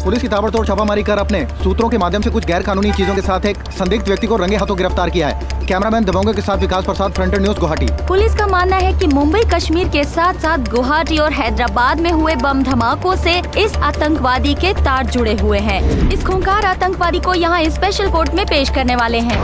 Police की ताबड़तोड़ छापामारी कर अपने सूत्रों के माध्यम से कुछ गैर कानूनी चीजों के साथ एक संदिग्ध व्यक्ति को रंगे हाथों गिरफ्तार किया है। कैमरामैन दबोंगे के साथ विकास प्रसाद, फ्रंटियर न्यूज, गुवाहाटी। पुलिस का मानना है कि मुंबई कश्मीर के साथ साथ गुवाहाटी और हैदराबाद में हुए बम धमाकों से इस आतंकवादी के तार जुड़े हुए हैं। इस खूंखार आतंकवादी को यहाँ स्पेशल कोर्ट में पेश करने वाले हैं।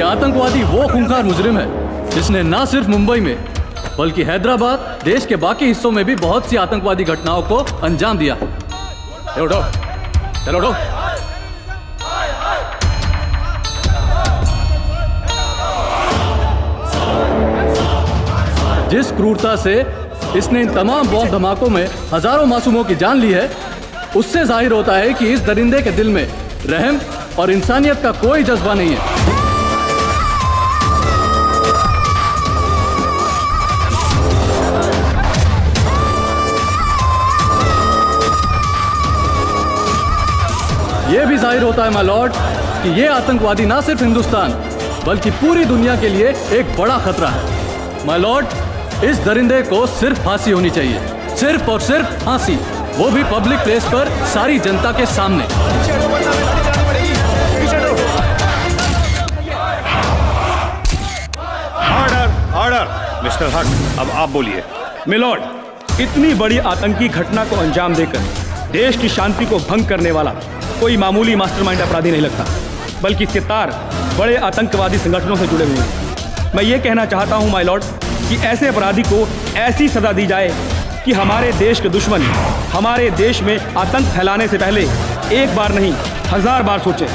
आतंकवादी वो खूंखार मुजरिम है जिसने न सिर्फ मुंबई में बल्कि हैदराबाद, देश के बाकी हिस्सों में भी बहुत सी आतंकवादी घटनाओं को अंजाम दिया। उठो, चलो उठो। जिस क्रूरता से इसने इन तमाम बॉम्ब धमाकों में हजारों मासूमों की जान ली है, उससे जाहिर होता है कि इस दरिंदे के दिल में रहम और इंसानियत का कोई जज्बा नहीं है। ये भी जाहिर होता है माय लॉर्ड कि ये आतंकवादी ना सिर्फ हिंदुस्तान बल्कि पूरी दुनिया के लिए एक बड़ा खतरा है। माय लॉर्ड, इस दरिंदे को सिर्फ फांसी होनी चाहिए, सिर्फ और सिर्फ फांसी, वो भी पब्लिक प्लेस पर सारी जनता के सामने। Order, order. मिस्टर हक, अब आप बोलिए। मिलॉर्ड, इतनी बड़ी आतंकी घटना को अंजाम देकर देश की शांति को भंग करने वाला कोई मामूली मास्टरमाइंड अपराधी नहीं लगता, बल्कि इसके तार बड़े आतंकवादी संगठनों से जुड़े हुए हैं। मैं ये कहना चाहता हूं माय लॉर्ड कि ऐसे अपराधी को ऐसी सजा दी जाए कि हमारे देश के दुश्मन हमारे देश में आतंक फैलाने से पहले एक बार नहीं 1000 बार सोचें,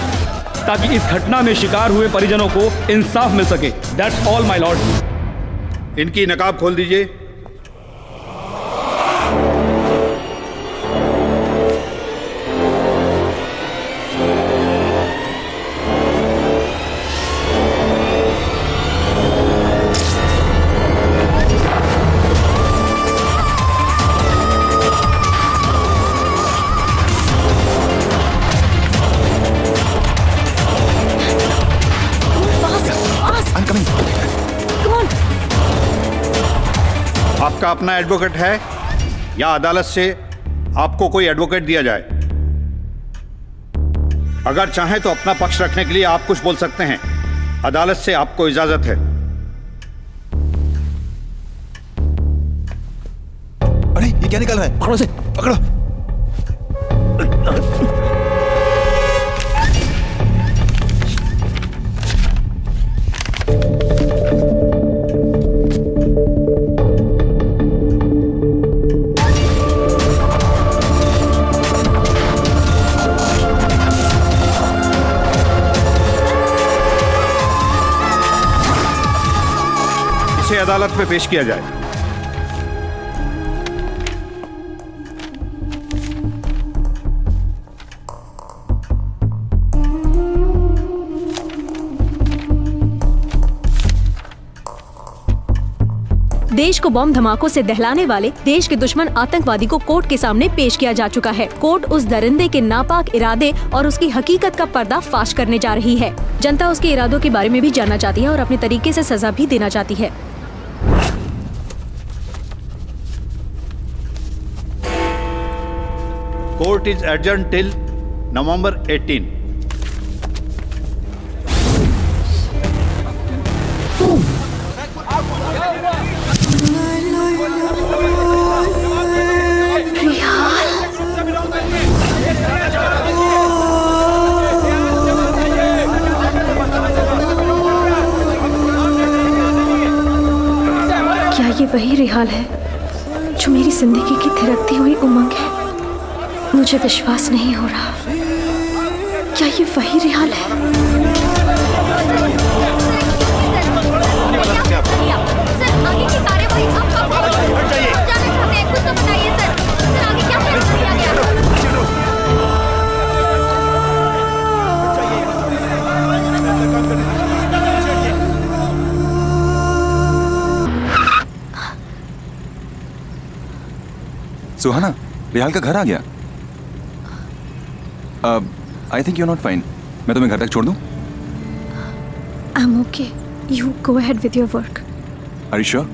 ताकि इस घटना में शिकार हुए परिजनों को इंसाफ मिल सके। That's all my Lord. इनकी नकाब खोल दीजिए। आपका अपना एडवोकेट है या अदालत से आपको कोई एडवोकेट दिया जाए? अगर चाहें तो अपना पक्ष रखने के लिए आप कुछ बोल सकते हैं। अदालत से आपको इजाजत है। अरे ये क्या निकल रहा है? पकड़ो से, पकड़ो। अदालत में पेश किया जाए। देश को बम धमाकों से दहलाने वाले देश के दुश्मन आतंकवादी को कोर्ट के सामने पेश किया जा चुका है। कोर्ट उस दरिंदे के नापाक इरादे और उसकी हकीकत का पर्दा फाश करने जा रही है। जनता उसके इरादों के बारे में भी जानना चाहती है और अपने तरीके से सजा भी देना चाहती है। Court is adjourned till November 18. क्या ये वही रिहाल है जो मेरी जिंदगी की थिरकती हुई उमंग है? मुझे विश्वास नहीं हो रहा। क्या ये वही रिहाल है? सर, आगे की कार्यवाही आप जानना चाहते हैं, कुछ तो बताइए सर। सर, आगे क्या फैसला लिया गया? सुहाना, रेहाल का घर आ गया। I think you are not fine. मैं तुम्हें घर तक छोड़ दूं? I'm okay. You go ahead with your work. Are you sure?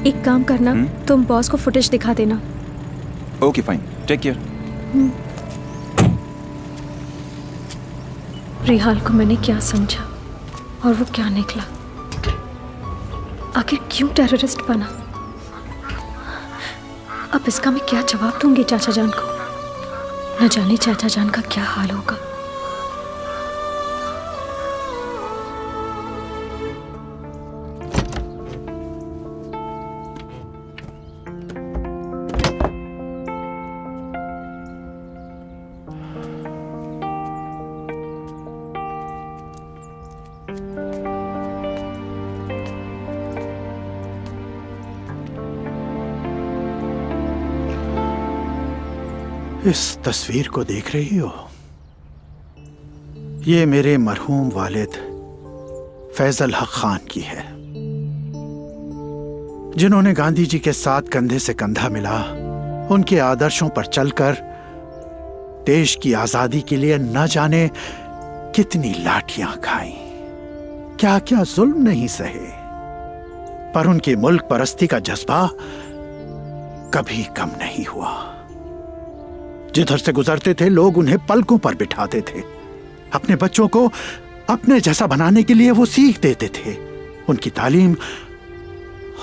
एक काम करना, तुम बॉस को फुटेज दिखा देना। Okay, fine. Take care. Rehal को मैंने क्या समझा और वो क्या निकला। आखिर क्यों टेररिस्ट बना। अब इसका मैं क्या जवाब दूंगी चाचा जान को। न जाने चाचा जान का क्या हाल होगा। इस तस्वीर को देख रही हो? ये मेरे मरहूम वालिद फैजल हक खान की है, जिन्होंने गांधी जी के साथ कंधे से कंधा मिला, उनके आदर्शों पर चलकर देश की आजादी के लिए न जाने कितनी लाठियां खाई, क्या क्या जुल्म नहीं सहे, पर उनकी मुल्क परस्ती का जज्बा कभी कम नहीं हुआ। जिधर से गुजरते थे लोग उन्हें पलकों पर बिठाते थे, अपने बच्चों को अपने जैसा बनाने के लिए वो सीख देते थे। उनकी तालीम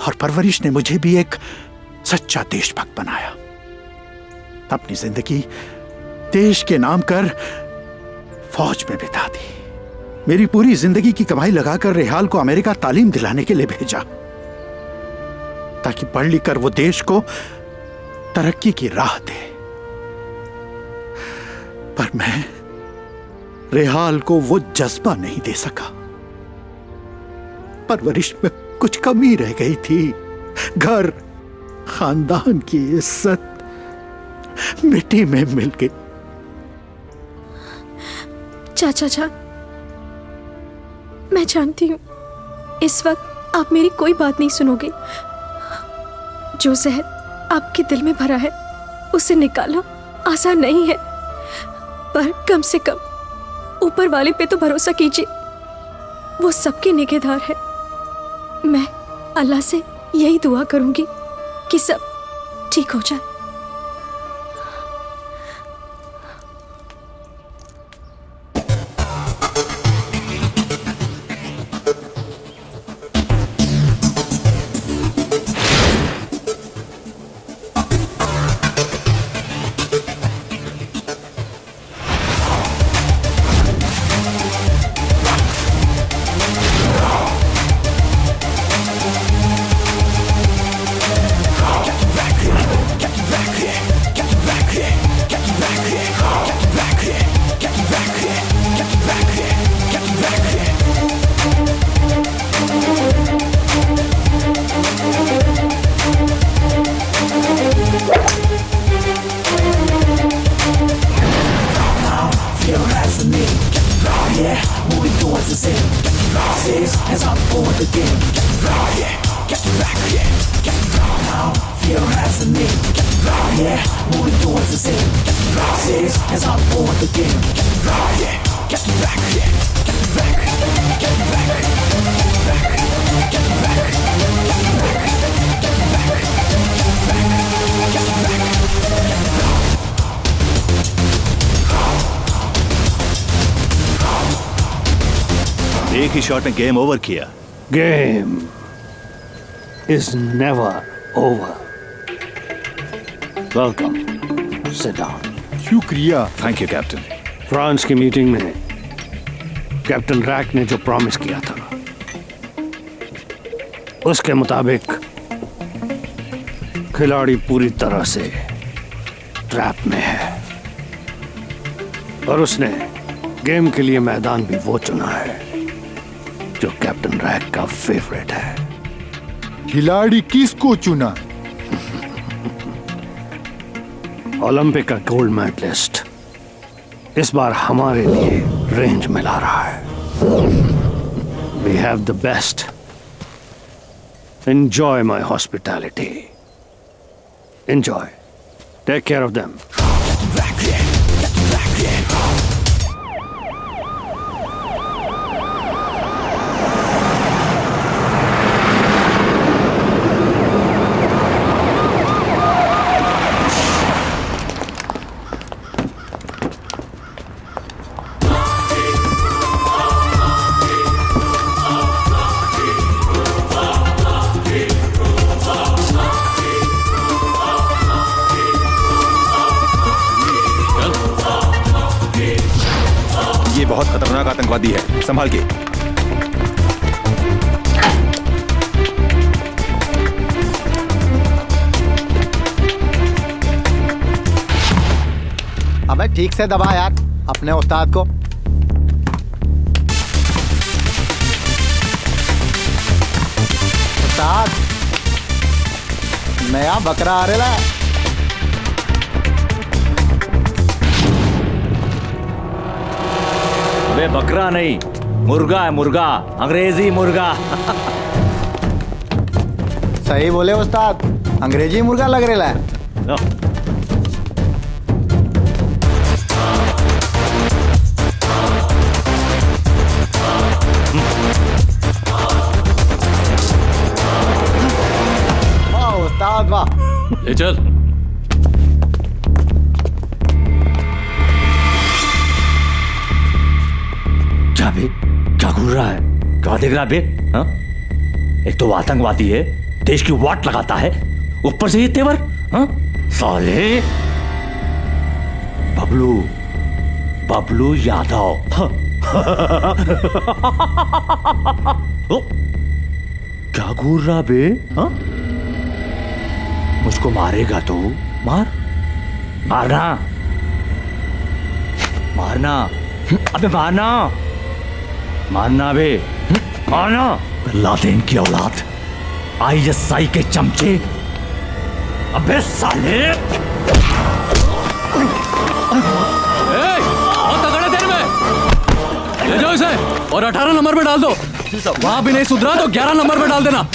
और परवरिश ने मुझे भी एक सच्चा देशभक्त बनाया। अपनी जिंदगी देश के नाम कर फौज में बिता दी। मेरी पूरी जिंदगी की कमाई लगाकर रेहाल को अमेरिका तालीम दिलाने के लिए भेजा, ताकि पढ़ लिख कर वो देश को तरक्की की राह दे। पर मैं रेहाल को वो जज्बा नहीं दे सका। परवरिश में कुछ कमी रह गई थी। घर, खानदान की इज्जत मिट्टी में मिल गई। चाचा जान, मैं जानती हूँ इस वक्त आप मेरी कोई बात नहीं सुनोगे। जो जहर आपके दिल में भरा है उसे निकालना आसान नहीं है, पर कम से कम ऊपर वाले पे तो भरोसा कीजिए, वो सबके निगहदार है। मैं अल्लाह से यही दुआ करूंगी कि सब ठीक हो जाए। एक ही शॉट में गेम ओवर किया। Game is never over. Welcome, sit down. शुक्रिया। Thank you captain. फ्रांस की मीटिंग में कैप्टन रैक ने जो प्रॉमिस किया था उसके मुताबिक खिलाड़ी पूरी तरह से ट्रैप में है और उसने गेम के लिए मैदान भी वो चुना है जो कैप्टन रैक का फेवरेट है। खिलाड़ी किसको चुना? ओलंपिक का गोल्ड मेडलिस्ट इस बार हमारे लिए रेंज में ला रहा है। We have the best Enjoy my hospitality. Enjoy. Take care of them. ये बहुत खतरनाक आतंकवादी है, संभाल के। अबे ठीक से दबा यार अपने उस्ताद को। उस्ताद नया बकरा आ रहा है। वे बकरा नहीं, मुर्गा है, मुर्गा, अंग्रेजी मुर्गा। सही बोले उस्ताद, अंग्रेजी मुर्गा लग रहा है। वाह उस्ताद वाह। ले चल। क्या बे, क्या घूर रहा है? क्या देख रहा है बे? हाँ? एक तो वो आतंकवादी है, देश की वाट लगाता है, ऊपर से ये तेवर। हाँ? साले बबलू, बबलू यादव। हाँ? ओ, क्या घूर रहा बे? हाँ? मुझको मारेगा तो मार, मारना, मारना, अबे मारना, मारना बे, मारना। लादेन की औलाद, ISI के चमचे, अबे साले। बहुत तगड़ा देर में ले जाओ इसे और 18 नंबर पे डाल दो। वहां भी नहीं सुधरा तो 11 नंबर पे डाल देना।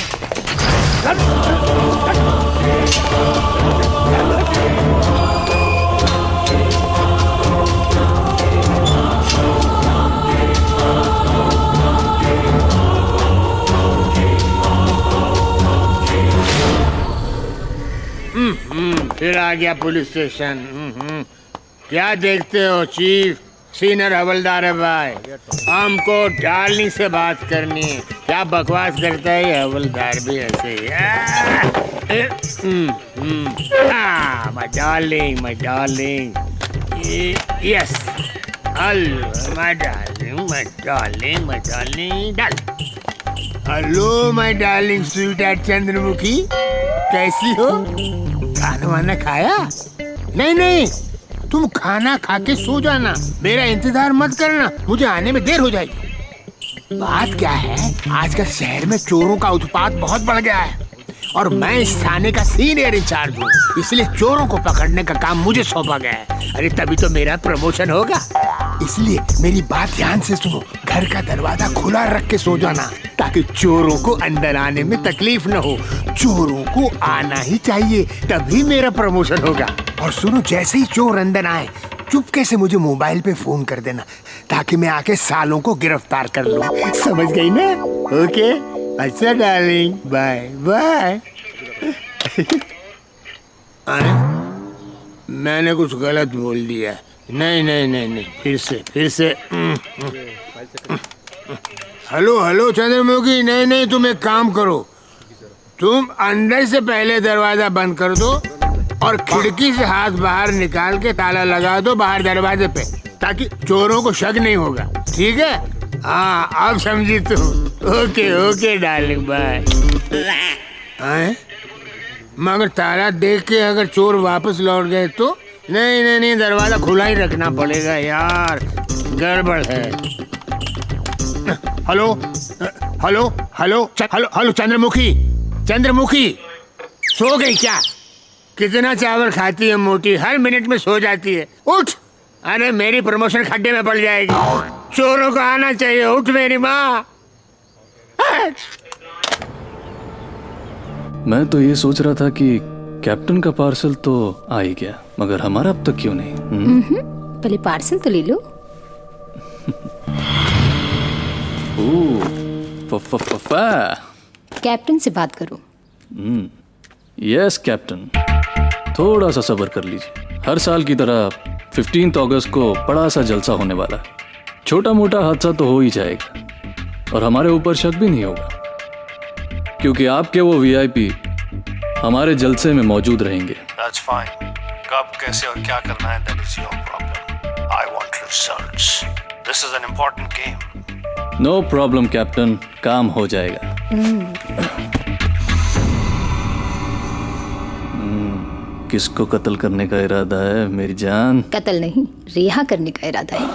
फिर आ गया पुलिस स्टेशन। क्या देखते हो चीफ? सीनियर हवलदार है भाई, हमको डार्लिंग से बात करनी है। क्या बकवास करता है ये हवलदार भी ऐसे ही। My darling, my darling, yes, hello my darling, my darling, my darling, hello my darling sweet Chandramukhi, कैसी हो? खाना वाना खाया? नहीं नहीं, तुम खाना खा के सो जाना, मेरा इंतजार मत करना, मुझे आने में देर हो जाएगी। बात क्या है, आजकल शहर में चोरों का उत्पात बहुत बढ़ गया है और मैं इस थाने का सीनियर इंचार्ज हूँ, इसलिए चोरों को पकड़ने का काम मुझे सौंपा गया है। अरे तभी तो मेरा प्रमोशन होगा, इसलिए मेरी बात ध्यान से सुनो। घर का दरवाजा खुला रख के सो जाना ताकि चोरों को अंदर आने में तकलीफ न हो। चोरों को आना ही चाहिए, तभी मेरा प्रमोशन होगा। और सुनो, जैसे ही चोर अंदर आए चुपके से मुझे मोबाइल पे फोन कर देना ताकि मैं आके सालों को गिरफ्तार कर लूं। समझ गई ना? ओके, अच्छा डार्लिंग, बाय बाय। मैंने कुछ गलत बोल दिया। नहीं नहीं नहीं नहीं, फिर से। हेलो हेलो चंद्रमुखी, नहीं नहीं, तुम एक काम करो, तुम अंदर से पहले दरवाजा बंद कर दो और खिड़की से हाथ बाहर निकाल के ताला लगा दो बाहर दरवाजे पे, ताकि चोरों को शक नहीं होगा। ठीक है? हाँ, अब समझी तुम। Okay okay darling, bye. मगर ताला देख के अगर चोर वापस लौट गए तो? नहीं नहीं नहीं, दरवाजा खुला ही रखना पड़ेगा यार, गड़बड़ है। Hello hello hello hello hello Chandramukhi, Chandramukhi सो गई क्या? कितना चावल खाती है मोटी, हर मिनट में सो जाती है। उठ, अरे मेरी प्रमोशन खड्डे में पड़ जाएगी। चोरों को आना चाहिए, उठ मेरी माँ। मैं तो ये सोच रहा था कि कैप्टन का पार्सल तो आ ही गया, मगर हमारा अब तक क्यों नहीं? पहले पार्सल तो ले लो। कैप्टन से बात करो। यस कैप्टन, थोड़ा सा सब्र कर लीजिए। हर साल की तरह 15 अगस्त को बड़ा सा जलसा होने वाला है। छोटा मोटा हादसा तो हो ही जाएगा और हमारे ऊपर शक भी नहीं होगा, क्योंकि आपके वो वीआईपी हमारे जलसे में मौजूद रहेंगे। That's fine. कब, कैसे और क्या करना है, that is your problem. I want results. This is an important game. No problem captain, काम हो जाएगा। किसको कत्ल करने का इरादा है मेरी जान? कत्ल नहीं, रिहा करने का इरादा है।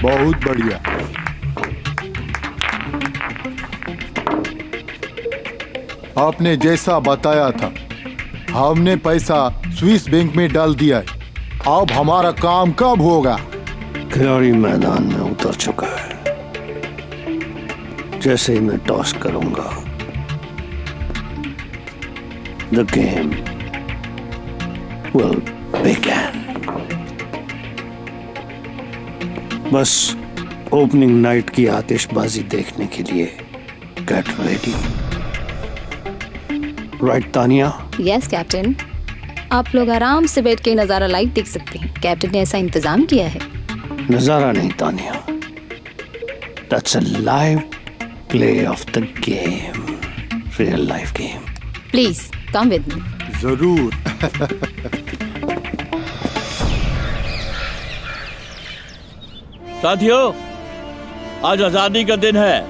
बहुत बढ़िया। आपने जैसा बताया था, हमने पैसा स्विस बैंक में डाल दिया है। अब हमारा काम कब होगा? खिलाड़ी मैदान में उतर चुका है। जैसे ही मैं टॉस करूंगा, द गेम विल बिगिन। बस ओपनिंग नाइट की आतिशबाजी देखने के लिए get ready. Right Tania? Yes captain, आप लोग आराम से बैठ के नजारा लाइव देख सकते हैं। कैप्टन ने ऐसा इंतजाम किया है। नजारा नहीं Tania, that's a live play of the game, real life game. Please come with me. जरूर। साथियों, आज आजादी का दिन है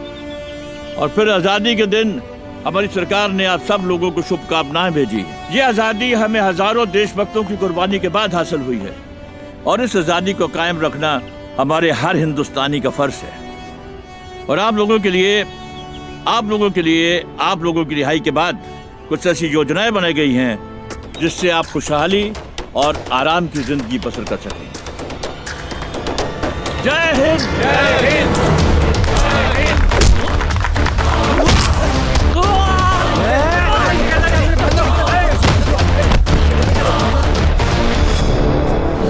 और फिर आजादी के दिन हमारी सरकार ने आप सब लोगों को शुभकामनाएं भेजी। ये आजादी हमें हजारों देशभक्तों की कुर्बानी के बाद हासिल हुई है और इस आजादी को कायम रखना हमारे हर हिंदुस्तानी का फर्ज है। और आप लोगों के लिए रिहाई के बाद कुछ ऐसी योजनाएं बनाई गई हैं जिससे आप खुशहाली और आराम की जिंदगी बसर कर सकें। जय हिंद, जय हिंद, जय हिंद।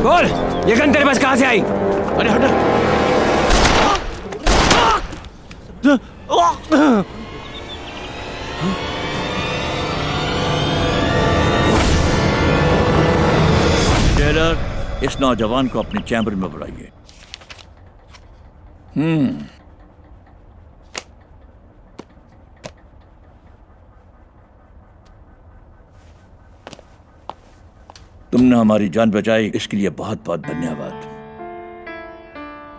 बोल, ये गन तेरे पास कहां से आई? अरे हट। टेलर, इस नौजवान को अपने चैम्बर में बुलाइए। तुमने हमारी जान बचाई, इसके लिए बहुत बहुत धन्यवाद।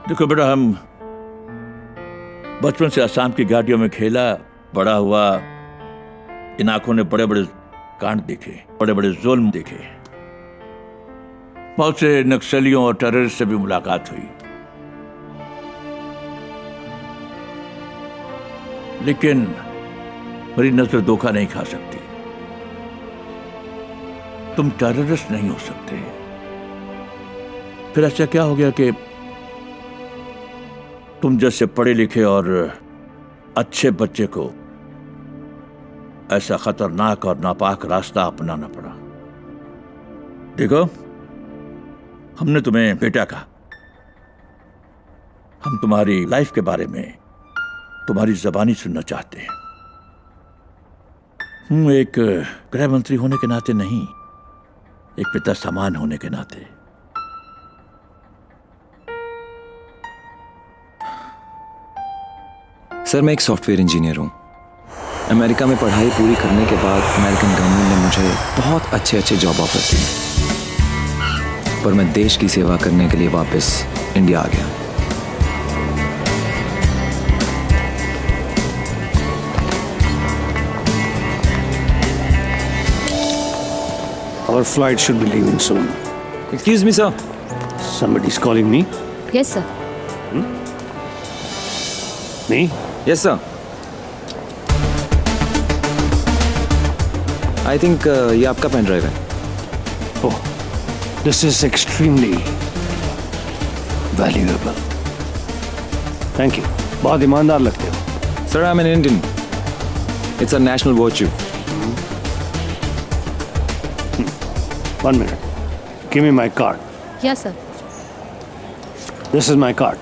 देखो बेटा, हम बचपन से असम की घाटियों में खेला बड़ा हुआ। इन आंखों ने बड़े बड़े कांड देखे, बड़े बड़े जुल्म देखे। बहुत से नक्सलियों और टेररिस्ट से भी मुलाकात हुई, लेकिन मेरी नजर धोखा नहीं खा सकती। तुम टेररिस्ट नहीं हो सकते। फिर ऐसा क्या हो गया कि तुम जैसे पढ़े लिखे और अच्छे बच्चे को ऐसा खतरनाक और नापाक रास्ता अपनाना पड़ा? देखो, हमने तुम्हें बेटा कहा। हम तुम्हारी लाइफ के बारे में तुम्हारी जबानी सुनना चाहते हैं। एक गृह मंत्री होने के नाते नहीं, एक पिता समान होने के नाते। सर, मैं एक सॉफ्टवेयर इंजीनियर हूँ। अमेरिका में पढ़ाई पूरी करने के बाद अमेरिकन गवर्नमेंट ने मुझे बहुत अच्छे अच्छे जॉब ऑफर दिए, पर मैं देश की सेवा करने के लिए वापस इंडिया आ गया। Our flight should be leaving soon. Excuse me, sir. Somebody's calling me. Yes sir. Me? Yes, sir. I think ये आपका पेन ड्राइव है। Oh, this is extremely valuable. Thank you. बहुत ईमानदार लगते हो। Sir, I'm an Indian. It's a national virtue. 1 minute. Give me my card. Yes sir. This is my card.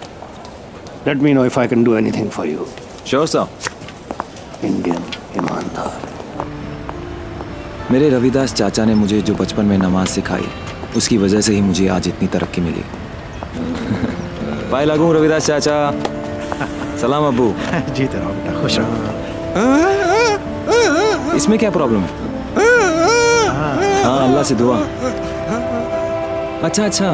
Let me know if I can do anything for you. Sure, sir. Indian ईमानदार। मेरे रविदास चाचा ने मुझे जो बचपन में नमाज सिखाई, उसकी वजह से ही मुझे आज इतनी तरक्की मिली। पाए लागू रविदास चाचा। सलाम अब्बू। जीते रहो बेटा, खुश रहो। इसमें क्या प्रॉब्लम है? हाँ, अल्लाह से दुआ। अच्छा अच्छा।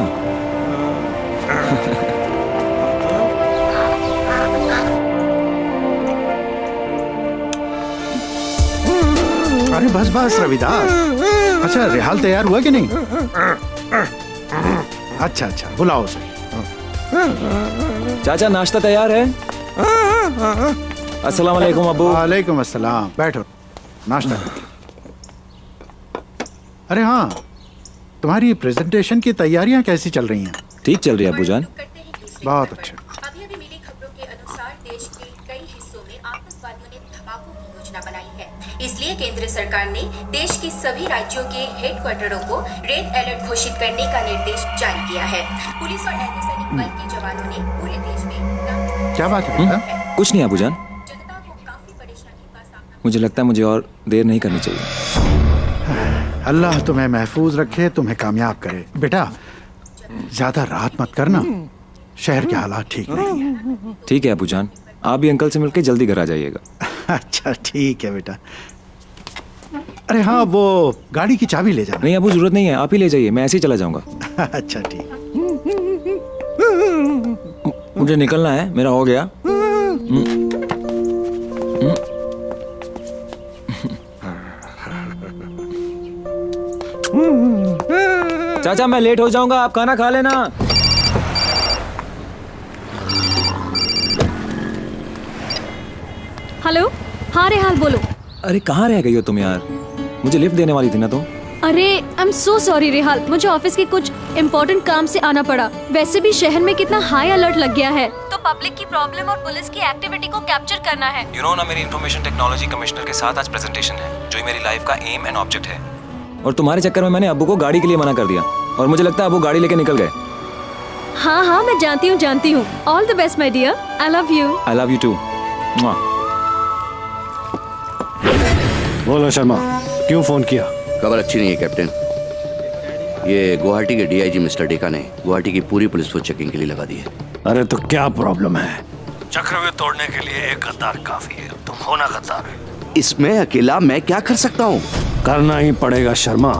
अरे बस बस रविदास। अच्छा, रिहाल तैयार हुआ कि नहीं? अच्छा अच्छा, बुलाओ उसे। चाचा नाश्ता तैयार है? अस्सलाम वालेकुम अब्बू। वालेकुम अस्सलाम। बैठो, नाश्ता करो। अरे हाँ, तुम्हारी प्रेजेंटेशन की तैयारियां कैसी चल रही हैं? ठीक चल रही है अब्बू जान। बहुत अच्छा। अभी अभी मिली खबरों के अनुसार देश के कई हिस्सों में आतंकवादियों ने धमाकों की योजना बनाई है। इसलिए केंद्र सरकार ने देश के सभी राज्यों के हेडक्वार्टरों को रेड अलर्ट घोषित करने का निर्देश जारी किया है। पुलिस और अर्धसैनिक बल के जवानों ने पूरे देश में क्या बात है बेटा? कुछ नहीं अब्बू जान। जनता को काफी परेशानी का सामना मुझे लगता है मुझे और देर नहीं करनी चाहिए। अल्लाह तुम्हें महफूज रखे, तुम्हें कामयाब करे। बेटा, ज्यादा रात मत करना, शहर के हालात ठीक नहीं है। ठीक है अब्बू जान, आप भी अंकल से मिलके जल्दी घर आ जाइएगा। अच्छा ठीक है बेटा। अरे हाँ, वो गाड़ी की चाबी ले जाना। नहीं अब्बू, जरूरत नहीं है, आप ही ले जाइए, मैं ऐसे ही चला जाऊंगा। अच्छा ठीक। मुझे निकलना है, मेरा हो गया। चाचा मैं लेट हो जाऊंगा, आप खाना खा लेना। हेलो। हाँ रेहाल बोलो। अरे कहाँ रह गई हो तुम यार? मुझे लिफ्ट देने वाली थी ना तुम। अरे I am so sorry Rehal, मुझे ऑफिस के कुछ इम्पोर्टेंट काम से आना पड़ा। वैसे भी शहर में कितना हाई अलर्ट लग गया है, तो पब्लिक की प्रॉब्लम और पुलिस की एक्टिविटी को कैप्चर करना है। यू नो ना, मेरी इंफॉर्मेशन टेक्नोलॉजी कमिश्नर के साथ आज प्रेजेंटेशन है, जो मेरी लाइफ का एम एंड ऑब्जेक्ट है। और तुम्हारे चक्कर में मैंने अब्बू को गाड़ी के लिए मना कर दिया, और मुझे लगता है अब्बू गाड़ी लेके निकल गए। हाँ हाँ मैं जानती हूँ। All the best my dear. I love you. I love you too. बोलो शर्मा, क्यों फोन किया? खबर अच्छी नहीं है कैप्टन। ये गुवाहाटी के डीआईजी मिस्टर डेका ने गुवाहाटी की पूरी पुलिस को चेकिंग के लिए लगा दी है। अरे तो क्या प्रॉब्लम है? चक्रव्यूह तोड़ने के लिए एक गद्दार काफी है, तुम हो ना गद्दार। इसमें अकेला मैं क्या कर सकता हूँ? करना ही पड़ेगा शर्मा।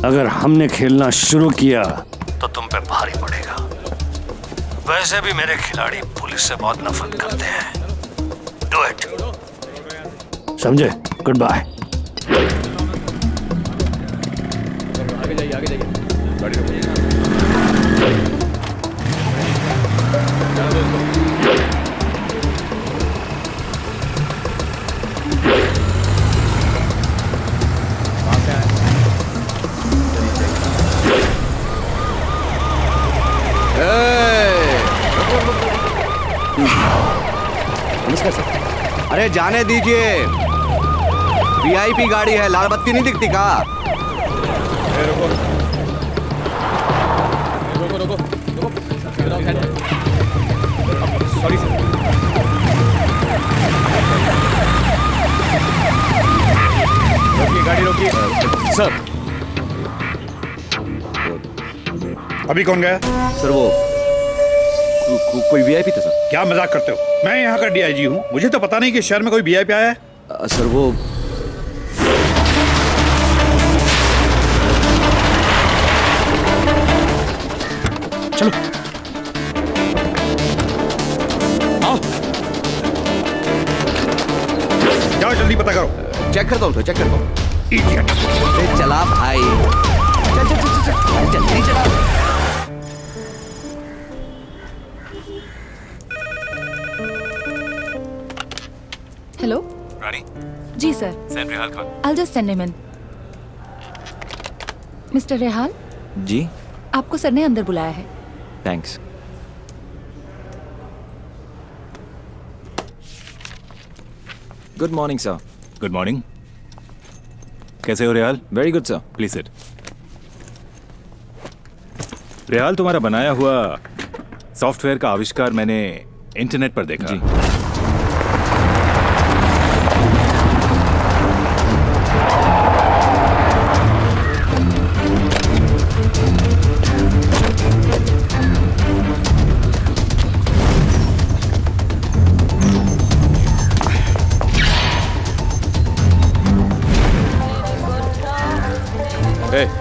अगर हमने खेलना शुरू किया तो तुम पे भारी पड़ेगा। वैसे भी मेरे खिलाड़ी पुलिस से बहुत नफरत करते हैं। Do it. समझे? Goodbye. आगे जाइए, आगे जाइए। गाड़ी रोको। नमस्कार सर। अरे जाने दीजिए, वीआईपी गाड़ी है, लाल बत्ती नहीं दिखती का? रुको रुको रुको रुको। Sorry sir. रोकिए, गाड़ी रोकिए। सर, अभी कौन गया? सर वो कोई वीआईपी था सर। क्या मजाक करते हो? मैं यहाँ का डीआईजी हूँ, मुझे तो पता नहीं कि शहर में कोई वीआईपी आया है। सर वो चलो आओ, जाओ जल्दी पता करो। चेक करता हूँ सर, चेक करता हूँ। इडियट। चला भाई, चल चल चल चल जल्दी चला। हेलो रानी, जी sir, send Rehal call. I'll just send him in. Mister Rehal, जी आपको सर ने अंदर बुलाया है। Thanks. Good morning sir. Good morning. कैसे हो Rehal? Very good sir. Please sit. Rehal, तुम्हारा बनाया हुआ सॉफ्टवेयर का आविष्कार मैंने इंटरनेट पर देखा। जी।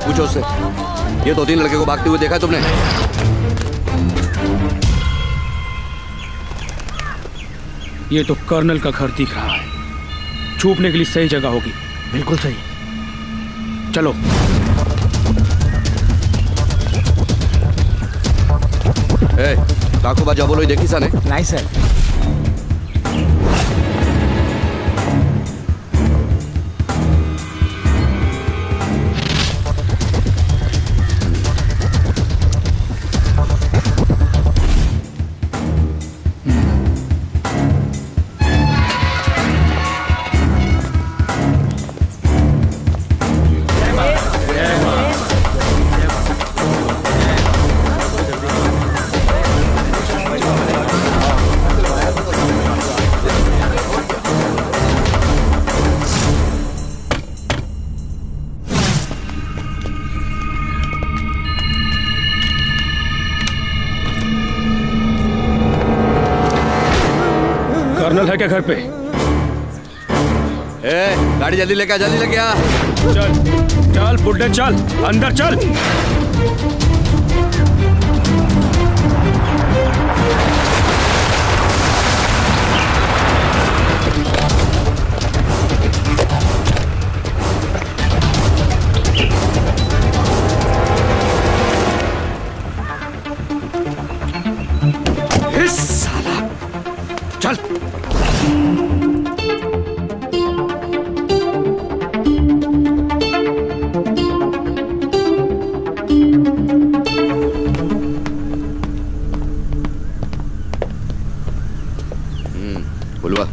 पूछो उससे, ये 2-3 लड़के को भागते हुए देखा है तुमने? ये तो कर्नल का घर दिख रहा है। छुपने के लिए सही जगह होगी। बिल्कुल सही। चलो। काकू बाजा बोलो, देखी साने? नहीं सर। कर्नल है क्या घर पे? गाड़ी जल्दी लेके आ, जल्दी लेके आ। चल चल बुड्ढे, चल अंदर चल। साला चल। बुलवा।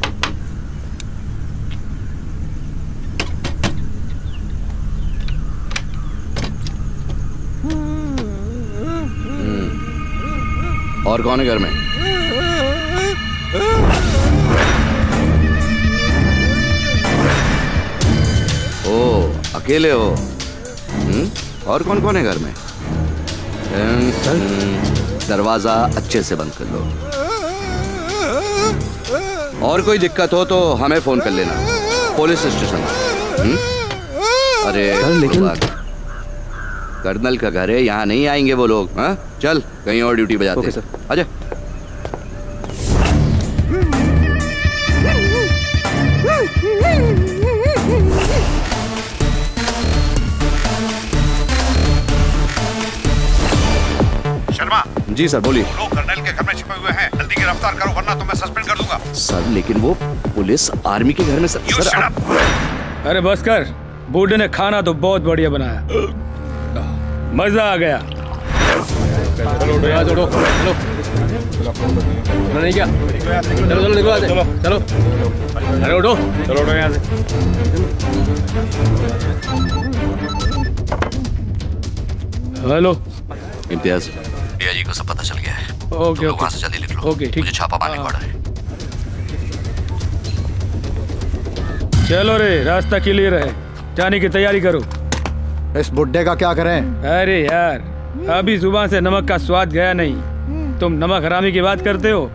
और कौन है घर में? ओ, अकेले हो? और कौन कौन है घर में? दरवाजा अच्छे से बंद कर लो। और कोई दिक्कत हो तो हमें फोन कर लेना, पुलिस स्टेशन। अरे लेकिन कर्नल का घर है, यहाँ नहीं आएंगे वो लोग। हाँ चल, कहीं और ड्यूटी बजाते हैं। आजा। शर्मा। जी सर, बोलिए। लोग कर्नल के घर में छिपे हुए हैं, जल्दी गिरफ्तार करो वरना तो मैं सस्पेंड कर दूंगा। सर लेकिन वो पुलिस आर्मी के घर में सर अरे बस कर, बूढ़े ने खाना तो बहुत बढ़िया बनाया, मजा आ गया। चलो यार, चलो चलो नहीं क्या, चलो चलो निकलो, चलो चलो, अरे उठो, चलो उठो यहाँ से। हेलो इम्तियाज, डीआईजी को सब पता चल गया है। ओके ओके, वहाँ से जल्दी लिख लो। ओके ठीक, मुझे छापा मारने पड़ा है। चलो रे, रास्ता क्लियर है, जाने की तैयारी करो। इस बुड्ढे का क्या करें? अरे यार, अभी जुबान से नमक का स्वाद गया नहीं। तुम नमक हरामी की बात करते हो,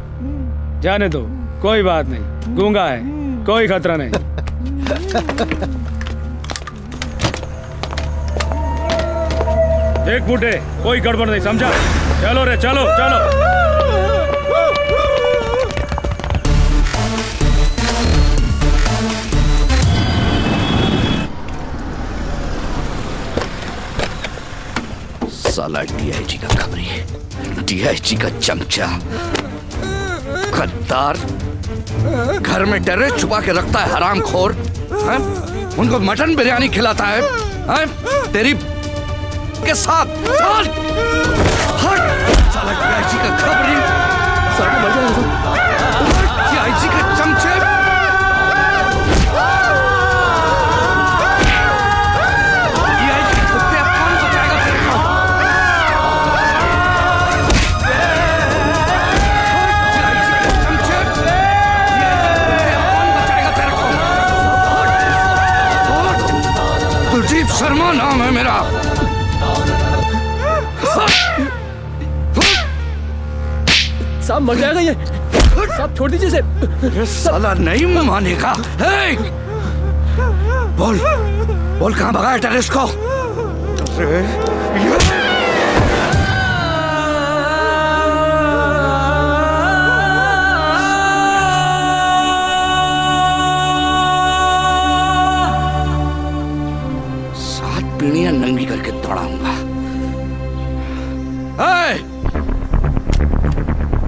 जाने दो, कोई बात नहीं, गूंगा है, कोई खतरा नहीं। देख बूढ़े, कोई गड़बड़ नहीं, समझा? चलो रे, चलो चलो। साला डीआईजी का खबरी, डीआईजी का चमचा, गद्दार, घर में डरे छुपा के रखता है हरामखोर, हैं? उनको मटन बिरयानी खिलाता है, हैं? तेरी के साथ चल, हट, साला डीआईजी का खबरी, डीआईजी का चमचे, कुलदीप शर्मा नाम है मेरा। साहब मर जाएगा ये, साहब छोड़ दीजिए इसे। साला नहीं मानेगा। हे! बोल बोल कहाँ भगा है टेररिस्ट को? पीढ़ियां नंगी करके दौड़ाऊंगा।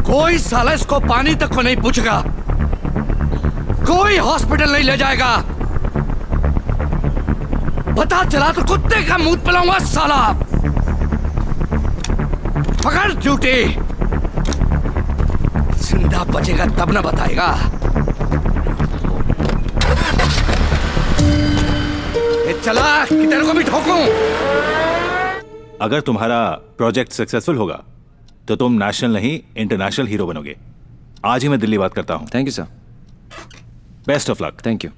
कोई साला इसको पानी तक को नहीं पूछेगा, कोई हॉस्पिटल नहीं ले जाएगा। पता चला तो कुत्ते का मुंह पिलाऊंगा साला। पकड़ ड्यूटी, जिंदा बचेगा तब ना बताएगा। चला कि तेरे को भी ठोकूं। अगर तुम्हारा प्रोजेक्ट सक्सेसफुल होगा तो तुम नेशनल नहीं इंटरनेशनल हीरो बनोगे। आज ही मैं दिल्ली बात करता हूं। Thank you sir. Best of luck. Thank you.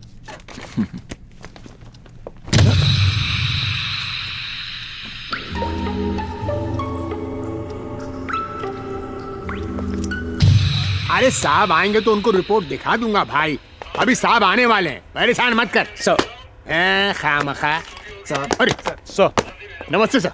अरे साहब आएंगे तो उनको रिपोर्ट दिखा दूंगा भाई। अभी साहब आने वाले हैं, परेशान मत कर। सर खामखा अरे सर नमस्ते सर।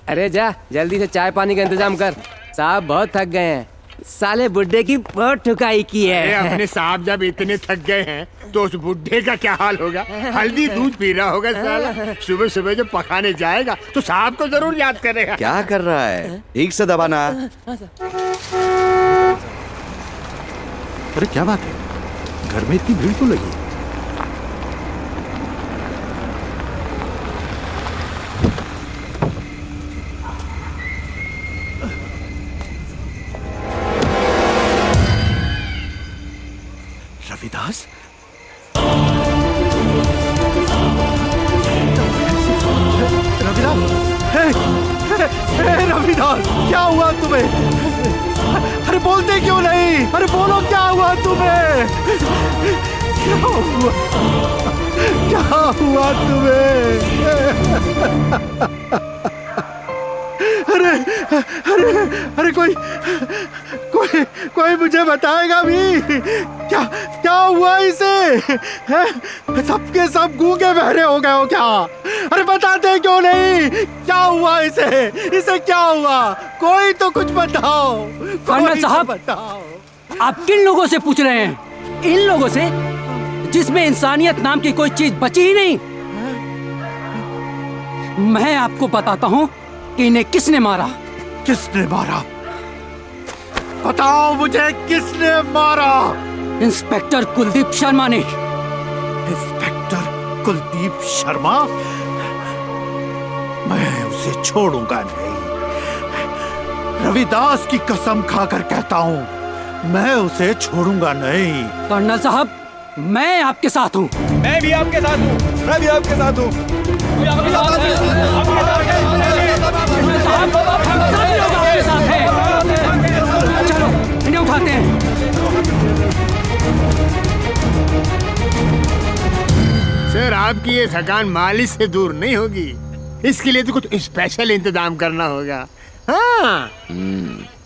अरे जा जल्दी से चाय पानी का इंतजाम कर, साहब बहुत थक गए हैं। साले बुड्ढे की बहुत ठुकाई की है। अरे अपने साहब जब इतने थक गए हैं तो उस बुड्ढे का क्या हाल होगा? हल्दी दूध पी रहा होगा साला। सुबह सुबह जब पकाने जाएगा तो साहब को जरूर याद करेगा। क्या कर रहा है? ठीक से दबाना। अरे क्या बात है, घर में इतनी भीड़ क्यों लगी? रविदास, रविदास क्या हुआ तुम्हें? अरे बोलते क्यों नहीं? अरे बोलो क्या हुआ तुम्हें? क्या हुआ तुम्हें? अरे अरे अरे कोई मुझे बताएगा भी क्या क्या हुआ इसे? सबके सब गूंगे बहरे हो गए हो क्या? अरे बताते क्यों नहीं? क्या हुआ इसे क्या हुआ? कोई तो कुछ बताओ। कर्नल साहब बताओ। आप किन लोगों से पूछ रहे हैं? इन लोगों से जिसमें इंसानियत नाम की कोई चीज बची ही नहीं। मैं आपको बताता हूँ कि इन्हें किसने मारा। किसने मारा? बताओ मुझे, किसने मारा? इंस्पेक्टर कुलदीप शर्मा ने। इंस्पेक्टर कुलदीप शर्मा? मैं उसे छोड़ूंगा नहीं। रविदास की कसम खाकर कहता हूँ, मैं उसे छोड़ूंगा नहीं। कर्नल साहब मैं आपके साथ हूँ। मैं भी आपके साथ हूँ। मैं भी आपके साथ हूँ। आपके साथ हैं। चलो इन्हें उठाते हैं। सर आपकी ये थकान मालिश से दूर नहीं होगी, इसके लिए तो कुछ स्पेशल इंतजाम करना होगा। हाँ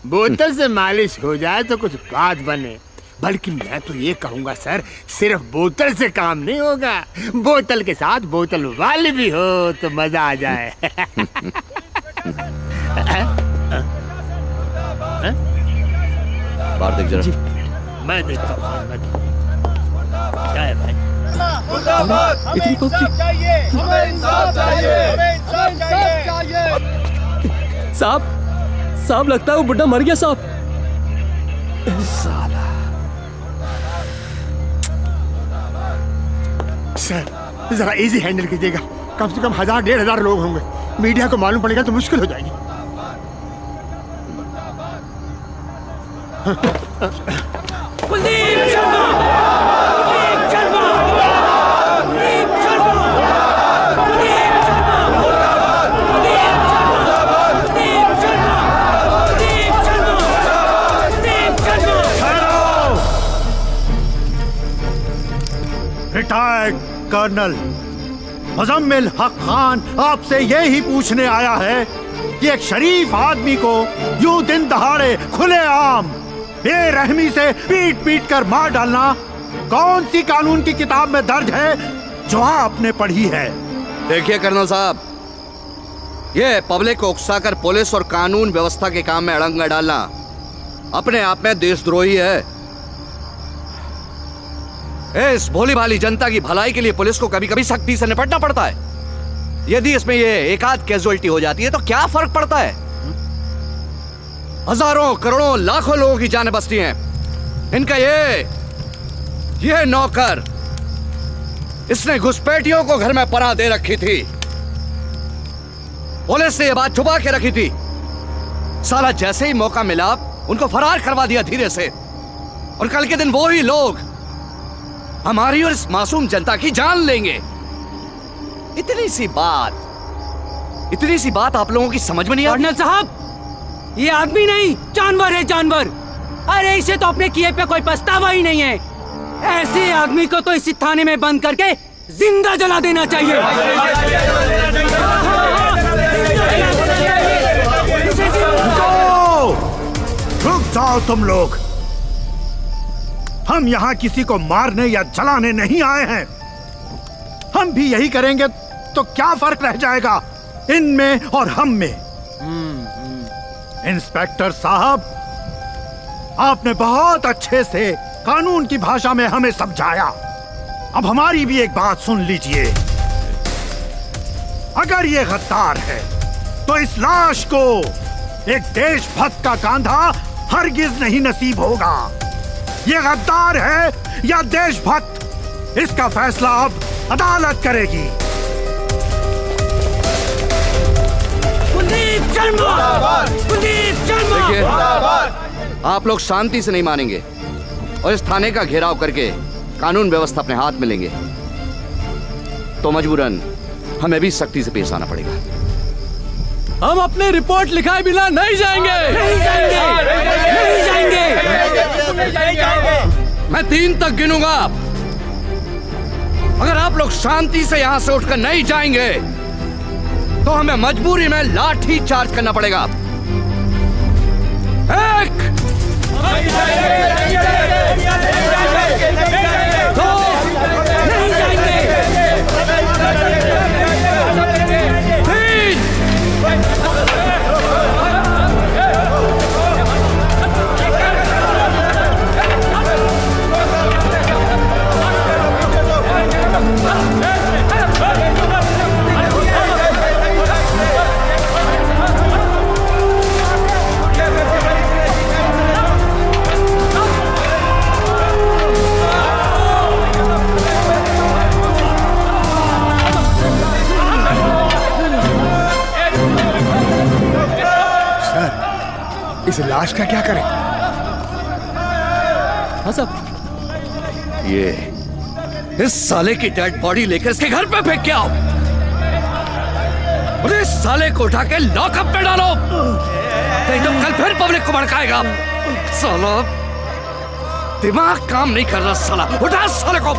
बोतल से मालिश हो जाए तो कुछ बात बने। बल्कि मैं तो ये कहूँगा सर, सिर्फ बोतल से काम नहीं होगा, बोतल के साथ बोतल वाली भी हो तो मजा आ जाए। बाहर देख जरा। मैं देखता हूँ। क्या है भाई? इतनी पब्लिक। हमें इंसाफ चाहिए। हमें इंसाफ चाहिए। साहब लगता है वो बुड्ढा मर गया साहब। साला। सर जरा इजी हैंडल कीजिएगा, कम से कम 1000-1500 लोग होंगे, मीडिया को मालूम पड़ेगा तो मुश्किल हो जाएगी। कुलदीप शर्मा, कुलदीप शर्मा, कुलदीप शर्मा, कुलदीप शर्मा, कुलदीप शर्मा, कुलदीप शर्मा। रिटायर्ड कर्नल मुजम्मिल हक खान आपसे यही पूछने आया है कि एक शरीफ आदमी को यूं दिन दहाड़े खुलेआम बेरहमी से पीट पीट कर मार डालना कौन सी कानून की किताब में दर्ज है जो आपने पढ़ी है? देखिए कर्नल साहब, ये पब्लिक को उकसाकर पुलिस और कानून व्यवस्था के काम में अड़ंगा डालना अपने आप में देशद्रोही है। इस भोली भाली जनता की भलाई के लिए पुलिस को कभी कभी सख्ती से निपटना पड़ता है। यदि इसमें ये एक आध कैजुअलिटी हो जाती है तो क्या फर्क पड़ता है? हजारों करोड़ों लाखों लोगों की जानें बचती हैं। इनका ये नौकर, इसने घुसपैठियों को घर में पनाह दे रखी थी, पुलिस ने ये बात छुपा के रखी थी। साला जैसे ही मौका मिला उनको फरार करवा दिया धीरे से, और कल के दिन वो ही लोग हमारी और इस मासूम जनता की जान लेंगे। इतनी सी बात आप लोगों की समझ में नहीं आती? कर्नल साहब, ये आदमी नहीं जानवर है, जानवर। अरे इसे तो अपने किए पे कोई पछतावा ही नहीं है। ऐसे आदमी को तो इसी थाने में बंद करके जिंदा जला देना चाहिए। रुक जाओ तुम लोग, हम यहाँ किसी को मारने या जलाने नहीं आए हैं। हम भी यही करेंगे तो क्या फर्क रह जाएगा इनमें और हम में? इंस्पेक्टर साहब, आपने बहुत अच्छे से कानून की भाषा में हमें समझाया। अब हमारी भी एक बात सुन लीजिए। अगर ये गद्दार है तो इस लाश को एक देशभक्त का कांधा हरगिज नहीं नसीब होगा। ये गद्दार है या देशभक्त, इसका फैसला अब अदालत करेगी। कुलदीप शर्मा, कुलदीप शर्मा। देखिए, आप लोग शांति से नहीं मानेंगे और इस थाने का घेराव करके कानून व्यवस्था अपने हाथ में लेंगे तो मजबूरन हमें भी सख्ती से पेश आना पड़ेगा। हम अपने रिपोर्ट लिखाए बिना नहीं जाएंगे, नहीं जाएंगे, नहीं जाएंगे। मैं 3 तक गिनूंगा। अगर आप लोग शांति से यहां से उठकर नहीं जाएंगे तो हमें मजबूरी में लाठी चार्ज करना पड़ेगा। 1 2 नहीं जाएंगे। 3 इस लाश का क्या करें? हाँ साहब, ये इस साले की डेड बॉडी लेकर इसके घर पे फेंक के आओ और इस साले को उठा के लॉकअप में डालो, नहीं तो कल फिर पब्लिक को भड़काएगा। साला दिमाग काम नहीं कर रहा। साला उठा इस साले को।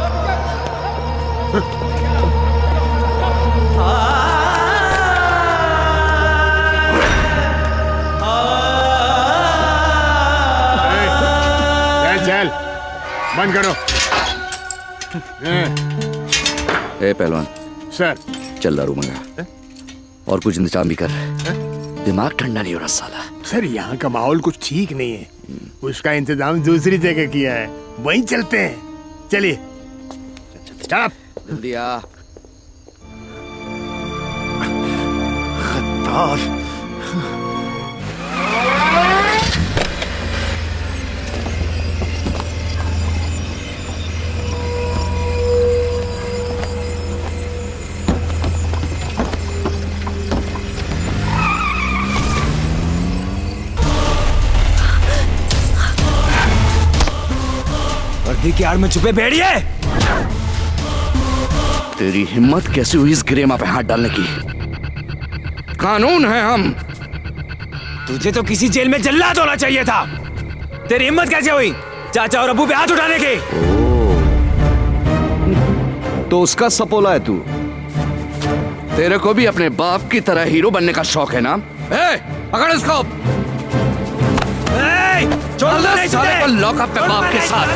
चल बंद करो। ए पहलवान, सर चल दारू मंगा और कुछ इंतजाम भी कर। दिमाग ठंडा नहीं हो रहा साला। सर यहाँ का माहौल कुछ ठीक नहीं है, उसका इंतजाम दूसरी जगह किया है, वहीं चलते हैं। चलिए चल जल्दी आ। गद्दार, वर्दी की आड़ में छुपे भेड़िए। तेरी हिम्मत कैसे हुई इस गिरेमा पे हाथ डालने की? कानून है हम। तुझे तो किसी जेल में जल्लाद होना चाहिए था। तेरी हिम्मत कैसे हुई चाचा और अब्बू पे हाथ उठाने की? तो उसका सपोला है तू। तेरे को भी अपने बाप की तरह हीरो बनने का शौक है ना? पकड़ इसको। छोड़ दे साले को लॉकअप पे बाप के साथ।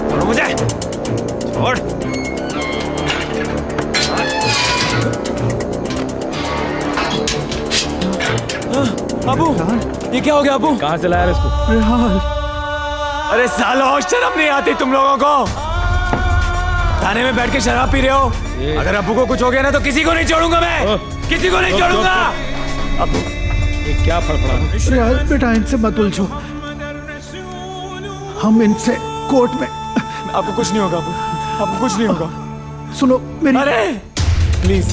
छोड़ो मुझे, छोड़। अबू, ये क्या हो गया अबू? कहाँ से लाया इसको? अरे सालो, शर्म नहीं आती तुम लोगों को? थाने में बैठ के शराब पी रहे हो। अगर अबू को कुछ हो गया ना तो किसी को नहीं छोड़ूंगा मैं। किसी को नहीं छोड़ूंगा। अबू, ये क्या फड़फड़ा? यार बेटा, इनसे मत उलझो। हम इनसे कोर्ट में। आपको कुछ नहीं होगा अबू, आपको कुछ नहीं होगा। सुनो मेरी। अरे please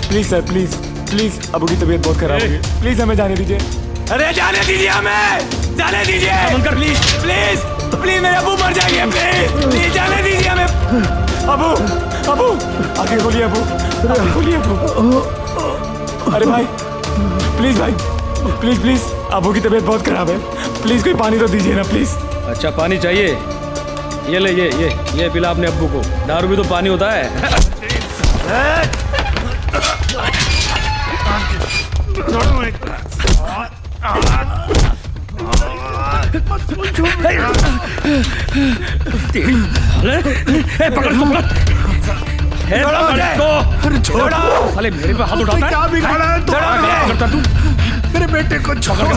please sir, please please, Abu की तबीयत बहुत खराब हो गई, प्लीज हमें जाने दीजिए। अरे जाने दीजिए, हमें जाने दीजिए प्लीज प्लीज प्लीज, मेरे अबू मर जाएंगे, प्लीज प्लीज जाने दीजिए हमें। अबू अबू, आगे खोलिए अबू, आगे खोलिए अबू। अरे भाई प्लीज, भाई प्लीज प्लीज, अबू की तबीयत बहुत खराब है, प्लीज कोई पानी तो दीजिए ना प्लीज। अच्छा पानी चाहिए? ये ले, ये पिला अपने अब्बू को। दारू भी तो पानी होता है। छोड़ो। साले मेरे पे हाथ उठाता है। क्या बिगाड़ा है तू? मेरे बेटे को छोड़ो।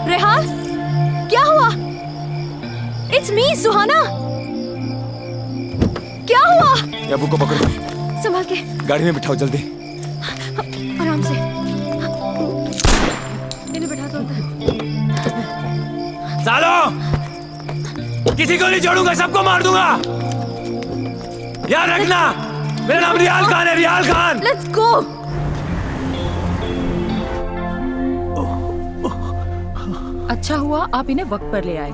रेहान, क्या हुआ? इट्स मी सुहाना। क्या हुआ? अबू को पकड़ो, संभाल के, गाड़ी में बिठाओ जल्दी। आराम से। इन्हें बिठा दो अंदर। सालो, किसी को नहीं छोड़ूंगा, सबको मार दूंगा। याद रखना, मेरा नाम रियाल खान है, रियाल खान। Let's go. अच्छा हुआ आप इन्हें वक्त पर ले आए,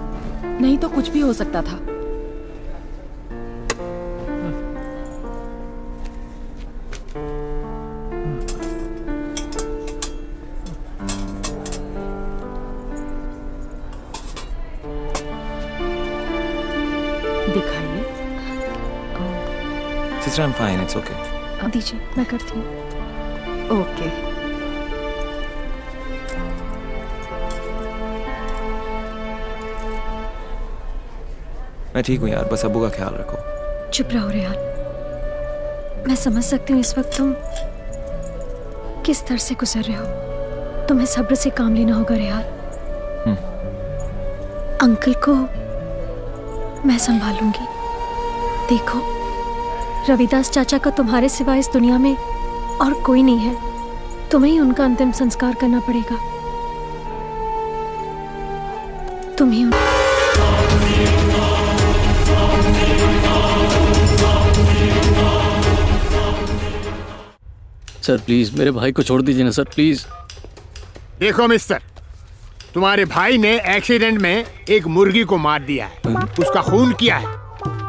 नहीं तो कुछ भी हो सकता था। दिखाइए। Sister, I am fine, it's okay. दीजिए, मैं करती हूँ। ओके। मैं ठीक हूँ यार, बस अब्बू का ख्याल रखो। चुप रहो रेहान, मैं समझ सकती हूँ इस वक्त तुम किस तरह से गुजर रहे हो। तुम्हें सब्र से काम लेना होगा रेहान। अंकल को मैं संभालूंगी। देखो, रविदास चाचा का तुम्हारे सिवा इस दुनिया में और कोई नहीं है। तुम्हें ही उनका अंतिम संस्कार करना पड़ेगा। तुम ही सर प्लीज मेरे भाई को छोड़ दीजिए ना सर, प्लीज। देखो मिस्टर, तुम्हारे भाई ने एक्सीडेंट में एक मुर्गी को मार दिया है, उसका खून किया है।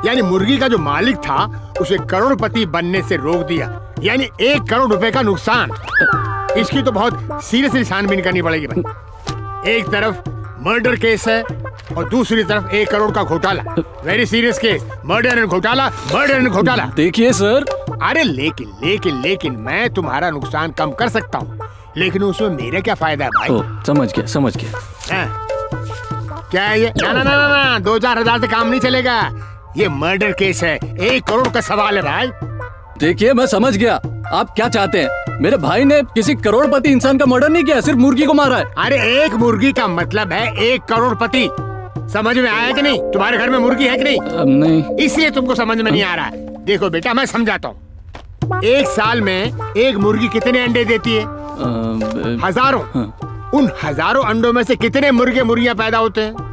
यानी मुर्गी का जो मालिक था उसे करोड़पति बनने से रोक दिया, यानी 1 करोड़ रुपए का नुकसान। इसकी तो बहुत सीरियसली छानबीन करनी पड़ेगी भाई। एक तरफ मर्डर केस है और दूसरी तरफ 1 करोड़ का घोटाला। Very serious case, murder and घोटाला, मर्डर एंड घोटाला। देखिए सर, अरे लेकिन मैं तुम्हारा नुकसान कम कर सकता हूँ, लेकिन उसमें मेरा क्या फायदा है भाई? समझ गया। हाँ। क्या है ये? ना 2-4 हजार से काम नहीं चलेगा। ये मर्डर केस है, 1 करोड़ का सवाल है भाई। देखिए मैं समझ गया आप क्या चाहते हैं। मेरे भाई ने किसी करोड़पति इंसान का मर्डर नहीं किया, सिर्फ मुर्गी को मारा है। अरे 1 मुर्गी का मतलब है 1 करोड़पति। समझ में आया कि नहीं? तुम्हारे घर में मुर्गी है कि नहीं? नहीं। इसलिए तुमको समझ में नहीं आ रहा है। देखो बेटा, मैं समझाता हूँ। 1 साल में 1 मुर्गी कितने अंडे देती है? हजारों। उन हजारों अंडों में से कितने मुर्गे मुर्गियां पैदा होते हैं?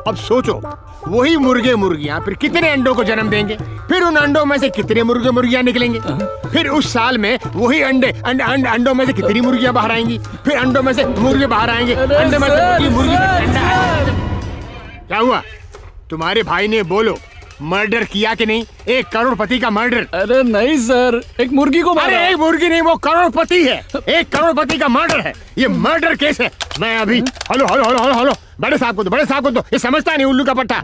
अब सोचो, वही मुर्गे मुर्गियां फिर कितने अंडों को जन्म देंगे? फिर उन अंडों में से कितने मुर्गे मुर्गियां निकलेंगे? फिर उस साल में वही अंडों में से कितनी मुर्गियां बाहर आएंगी? फिर अंडों में से मुर्गे बाहर आएंगे, अंडे में से मुर्गी अंडा आएगा। क्या हुआ? तुम्हारे भाई ने बोलो मर्डर किया कि नहीं? 1 करोड़पति का मर्डर। अरे नहीं सर, एक मुर्गी को मारा। अरे एक मुर्गी नहीं, वो करोड़पति है। 1 करोड़पति का मर्डर है, ये मर्डर केस है। मैं अभी हेलो बड़े साहब को दो, ये समझता नहीं उल्लू का पट्टा।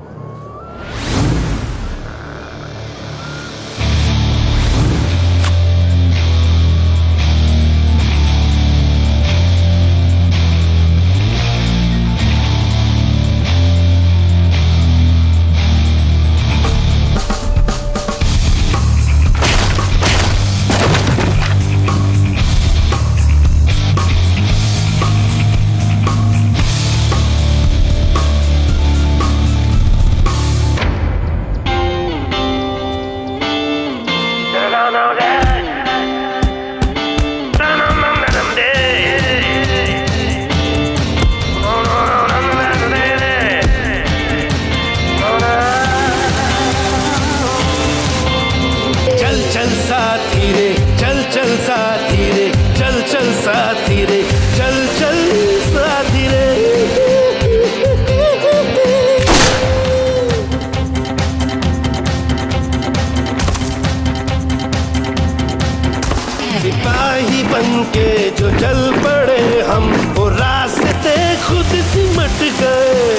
सिपाही बनके जो चल पड़े हम, वो रास्ते खुद सिमट गए।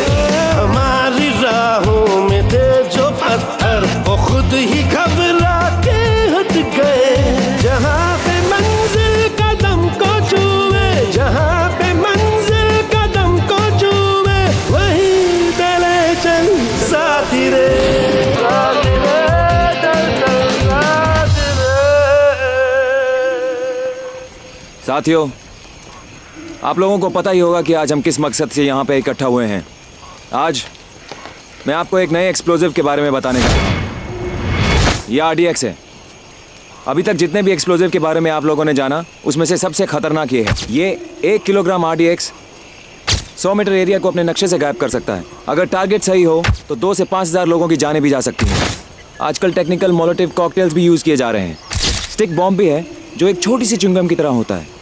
हमारी राहों में थे जो पत्थर, वो खुद ही घबरा के हट गए। जहाँ पे मंजिल कदम को छुए, जहाँ पे मंजिल कदम को छुए, वहीं चले चल साथी रे। साथियों, आप लोगों को पता ही होगा कि आज हम किस मकसद से यहाँ पे इकट्ठा हुए हैं। आज मैं आपको एक नए एक्सप्लोजिव के बारे में बताने जा रहा हूँ। ये RDX है। अभी तक जितने भी एक्सप्लोजिव के बारे में आप लोगों ने जाना, उसमें से सबसे खतरनाक ये है। ये 1 किलोग्राम RDX 100 मीटर एरिया को अपने नक्शे से गायब कर सकता है। अगर टारगेट सही हो तो 2 से 5 हज़ार लोगों की जानें भी जा सकती हैं। आजकल टेक्निकल मोलोटिव कॉकटेल्स भी यूज़ किए जा रहे हैं। स्टिक बॉम्ब भी है जो एक छोटी सी च्युइंगम की तरह होता है।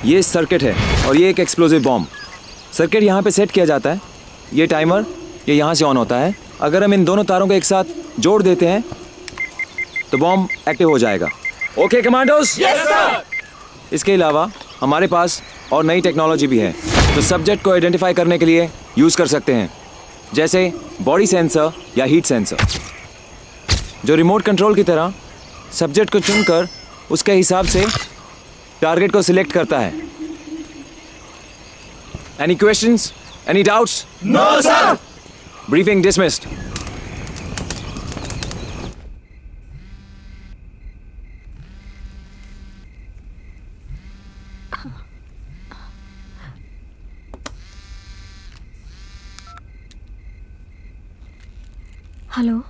ये सर्किट है और ये एक एक्सप्लोजिव बॉम्ब। सर्किट यहाँ पे सेट किया जाता है। ये टाइमर ये यहाँ से ऑन होता है। अगर हम इन दोनों तारों को एक साथ जोड़ देते हैं तो बॉम्ब एक्टिव हो जाएगा। Okay commandos? Yes sir. इसके अलावा हमारे पास और नई टेक्नोलॉजी भी है जो सब्जेक्ट को आइडेंटिफाई करने के लिए यूज़ कर सकते हैं, जैसे बॉडी सेंसर या हीट सेंसर, जो रिमोट कंट्रोल की तरह सब्जेक्ट को चुनकर उसके हिसाब से टारगेट को सिलेक्ट करता है। Any questions? Any doubts? No sir. Briefing dismissed. Hello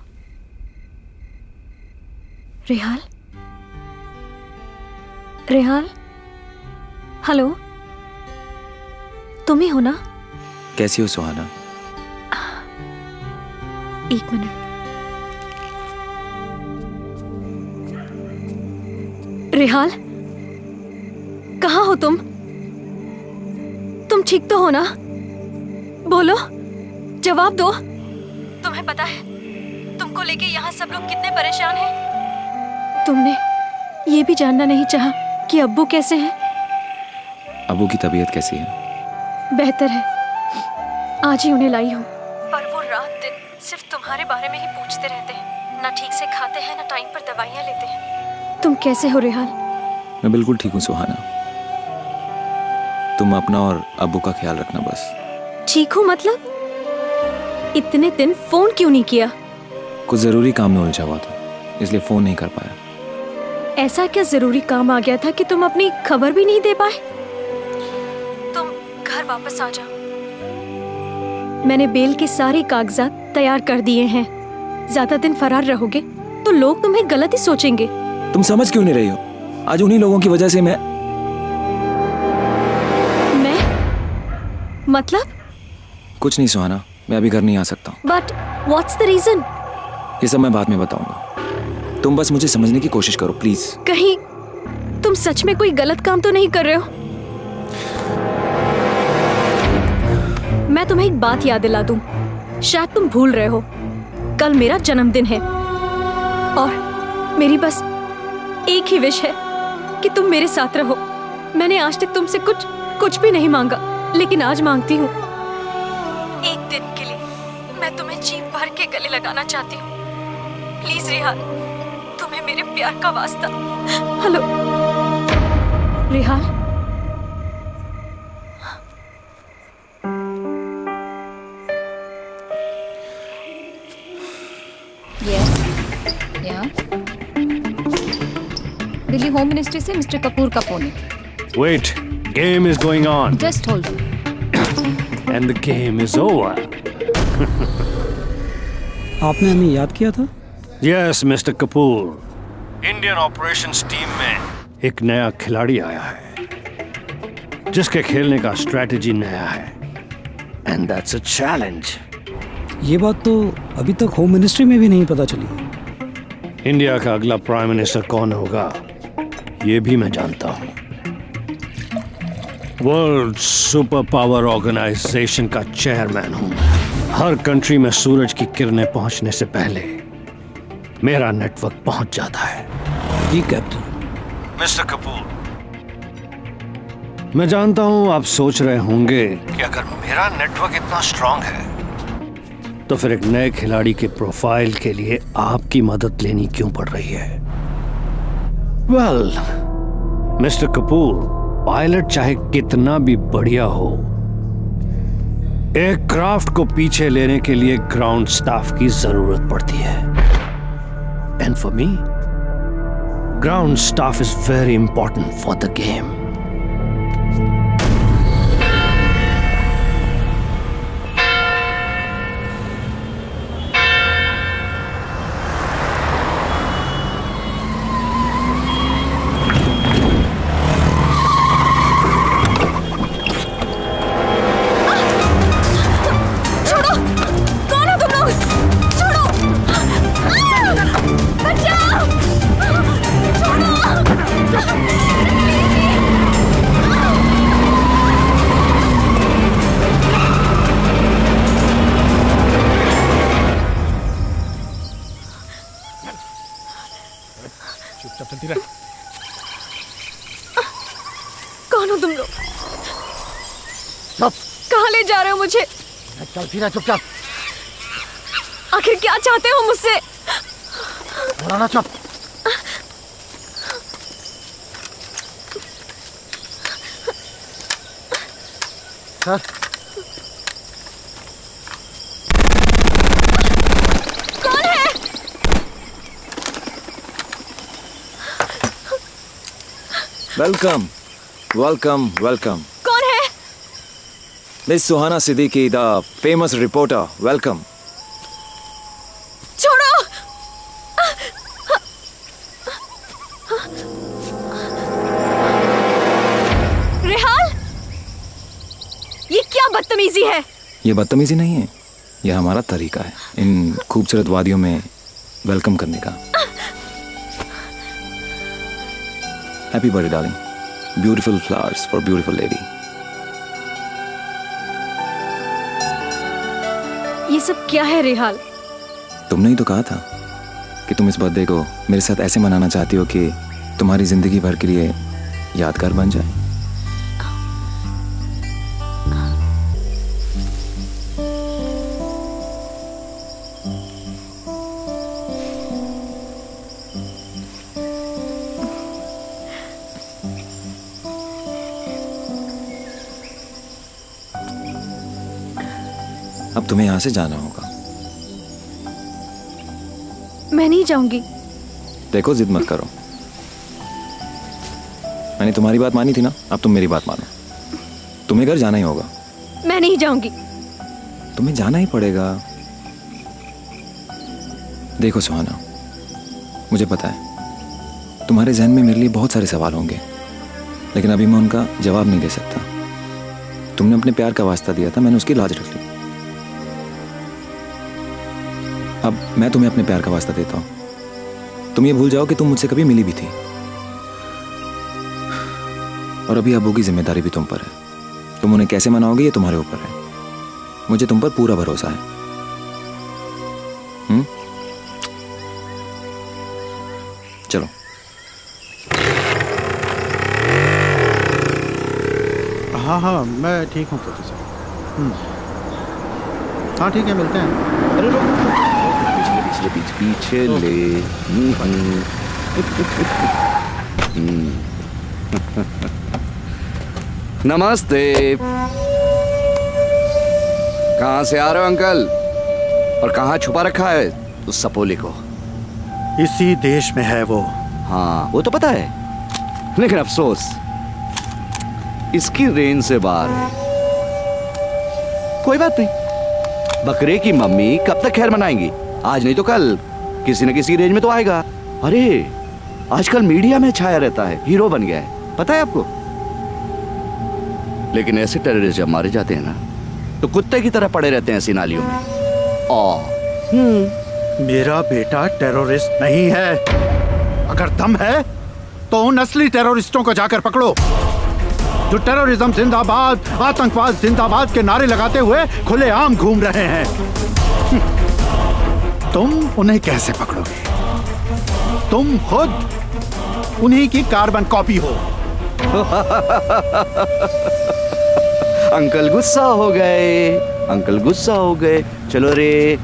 Rehal? Rehal? Hello, तुम ही हो ना? कैसी हो सुहाना? 1 मिनट। रेहाल, कहाँ हो तुम? तुम ठीक तो हो ना? बोलो, जवाब दो। तुम्हें पता है तुमको लेके यहाँ सब लोग कितने परेशान हैं। तुमने ये भी जानना नहीं चाहा कि अब्बू कैसे हैं? अब्बू की तबीयत कैसी है? बेहतर है। आज ही उन्हें लाई हूँ। पर वो रात दिन सिर्फ तुम्हारे बारे में ही पूछते रहते हैं। ना ठीक से खाते हैं, ना टाइम पर दवाइयाँ लेते हैं। तुम कैसे हो रेहाल? मैं बिल्कुल ठीक हूँ सुहाना। तुम अपना और अब्बू का ख्याल रखना बस। ठीक हूँ मतलब? इतने दिन फोन क्यों नहीं किया? कुछ जरूरी काम में उलझा हुआ था, इसलिए फोन नहीं कर पाया। ऐसा क्या जरूरी काम आ गया था कि तुम अपनी खबर भी नहीं दे पाए? तुम घर वापस आ जाओ। मैंने बेल के सारे कागजात तैयार कर दिए हैं। ज्यादा दिन फरार रहोगे तो लोग तुम्हें गलत ही सोचेंगे। तुम समझ क्यों नहीं रही हो? आज उन्हीं लोगों की वजह से मैं मतलब? कुछ नहीं सुहाना, मैं अभी घर नहीं आ सकता। But what's the reason? ये सब मैं बाद में बताऊंगा। तुम बस मुझे समझने की कोशिश करो प्लीज। कहीं तुम सच में कोई गलत काम तो नहीं कर रहे हो? मैं तुम्हें एक बात याद दिला दूं, शायद तुम भूल रहे हो। कल मेरा जन्मदिन है और मेरी बस एक ही विश है कि तुम मेरे साथ रहो। मैंने आज तक तुमसे कुछ भी नहीं मांगा, लेकिन आज मांगती हूँ। एक दिन के लिए मैं तुम्हें जी भर के गले लगाना चाहती हूँ। प्लीज रेहाल, तुम्हें मेरे प्यार का वास्ता। Hello Rehal. Delhi home ministry से मिस्टर कपूर का फोन है। Wait, game is going on. Just hold on. And the game is over. आपने हमें याद किया था? Yes, Mr. Kapoor. Indian Operations team में एक नया खिलाड़ी आया है जिसके खेलने का स्ट्रेटजी नया है। And that's a challenge. ये बात तो अभी तक होम मिनिस्ट्री में भी नहीं पता चली। इंडिया का अगला प्राइम मिनिस्टर कौन होगा ये भी मैं जानता हूँ। वर्ल्ड सुपर पावर ऑर्गेनाइजेशन का चेयरमैन हूँ। हर कंट्री में सूरज की किरणें पहुंचने से पहले मेरा नेटवर्क पहुंच जाता है। जी कैप्टन। मिस्टर कपूर, मैं जानता हूं आप सोच रहे होंगे कि अगर मेरा नेटवर्क इतना स्ट्रांग है तो फिर एक नए खिलाड़ी के प्रोफाइल के लिए आपकी मदद लेनी क्यों पड़ रही है। वेल, मिस्टर कपूर, पायलट चाहे कितना भी बढ़िया हो, एयरक्राफ्ट को पीछे लेने के लिए ग्राउंड स्टाफ की जरूरत पड़ती है। And for me, ground staff is very important for the game. चलती रह। कौन हो तुम लोग? चुप। कहाँ ले जा रहे हो मुझे? चलती रह, चुपचाप। आखिर क्या चाहते हो मुझसे? बोला ना, चुप। सर, कौन है? Welcome welcome welcome. कौन है? Miss Suhana Siddiqui, the famous reporter. Welcome. छोड़ो। रेहाल, ये क्या बदतमीजी है? ये बदतमीजी नहीं है, ये हमारा तरीका है इन खूबसूरत वादियों में वेलकम करने का। Happy birthday darling, beautiful flowers for beautiful lady. ये सब क्या है रेहाल? तुमने ही तो कहा था कि तुम इस बर्थडे को मेरे साथ ऐसे मनाना चाहती हो कि तुम्हारी जिंदगी भर के लिए यादगार बन जाए। अब तुम्हें यहाँ से जाना होगा। मैं नहीं जाऊंगी। देखो, जिद मत करो। मैंने तुम्हारी बात मानी थी ना, अब तुम मेरी बात मानो। तुम्हें घर जाना ही होगा। मैं नहीं जाऊंगी। तुम्हें जाना ही पड़ेगा। देखो सुहाना, मुझे पता है तुम्हारे जहन में मेरे लिए बहुत सारे सवाल होंगे, लेकिन अभी मैं उनका जवाब नहीं दे सकता। तुमने अपने प्यार का वास्ता दिया था, मैंने उसकी लाज रख ली। अब मैं तुम्हें अपने प्यार का वास्ता देता हूं। तुम ये भूल जाओ कि तुम मुझसे कभी मिली भी थी। और अभी अबू की जिम्मेदारी भी तुम पर है। तुम उन्हें कैसे मनाओगे ये तुम्हारे ऊपर है। मुझे तुम पर पूरा भरोसा है। चलो। हाँ हाँ, मैं ठीक हूँ प्रोफेसर। हाँ ठीक है, मिलते हैं। अरे पीछे ले। नमस्ते। कहाँ से आ रहे हो अंकल, और कहाँ छुपा रखा है उस सपोली को? इसी देश में है वो। हाँ वो तो पता है, लेकिन अफसोस इसकी रेंज से बाहर है। कोई बात नहीं, बकरे की मम्मी कब तक खैर मनाएंगी? आज नहीं तो कल किसी न किसी रेंज में तो आएगा। अरे आजकल मीडिया में छाया रहता है, हीरो बन गया है, पता है आपको? लेकिन ऐसे टेररिस्ट जब मारे जाते हैं ना, तो कुत्ते की तरह पड़े रहते हैं ऐसी नालियों में। मेरा बेटा टेररिस्ट नहीं है। अगर दम है तो उन असली टेररिस्टों को जाकर पकड़ो, जो टेररिज्म जिंदाबाद, आतंकवाद जिंदाबाद के नारे लगाते हुए खुलेआम घूम रहे हैं। तुम उन्हें कैसे पकड़ोगे? तुम खुद उन्हीं की कार्बन कॉपी हो। अंकल गुस्सा हो गए, अंकल गुस्सा हो गए। चलो रे।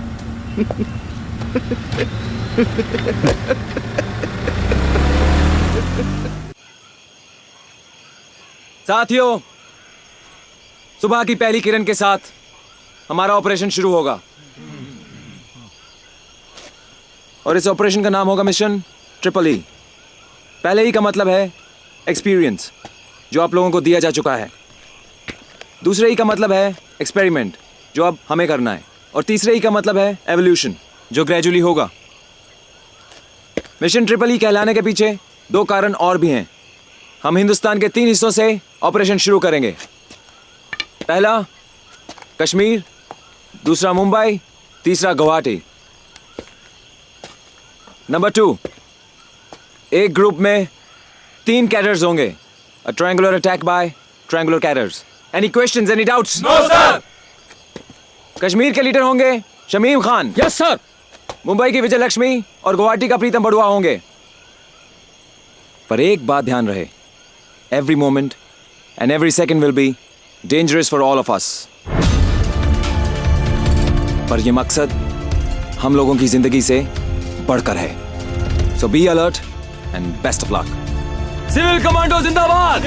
साथियों, सुबह की पहली किरण के साथ हमारा ऑपरेशन शुरू होगा, और इस ऑपरेशन का नाम होगा मिशन ट्रिपल ई। पहले ई का मतलब है एक्सपीरियंस, जो आप लोगों को दिया जा चुका है। दूसरे ई का मतलब है एक्सपेरिमेंट, जो अब हमें करना है। और तीसरे ई का मतलब है एवोल्यूशन, जो ग्रेजुअली होगा। मिशन ट्रिपल ई कहलाने के पीछे दो कारण और भी हैं। हम हिंदुस्तान के 3 हिस्सों से ऑपरेशन शुरू करेंगे। पहला कश्मीर, दूसरा मुंबई, तीसरा गुवाहाटी। नंबर 2, एक ग्रुप में 3 कैडर्स होंगे। A triangular attack by triangular cadres. Any questions? Any doubts? No, sir. Kashmir के लीडर होंगे शमीम खान। Yes, sir. मुंबई की विजय लक्ष्मी और गुवाहाटी का प्रीतम बड़ुआ होंगे। पर एक बात ध्यान रहे, every moment and every second will be dangerous for all of us. पर ये मकसद हम लोगों की जिंदगी से बढ़कर है। So be alert and best of luck. Civil commando जिंदाबाद!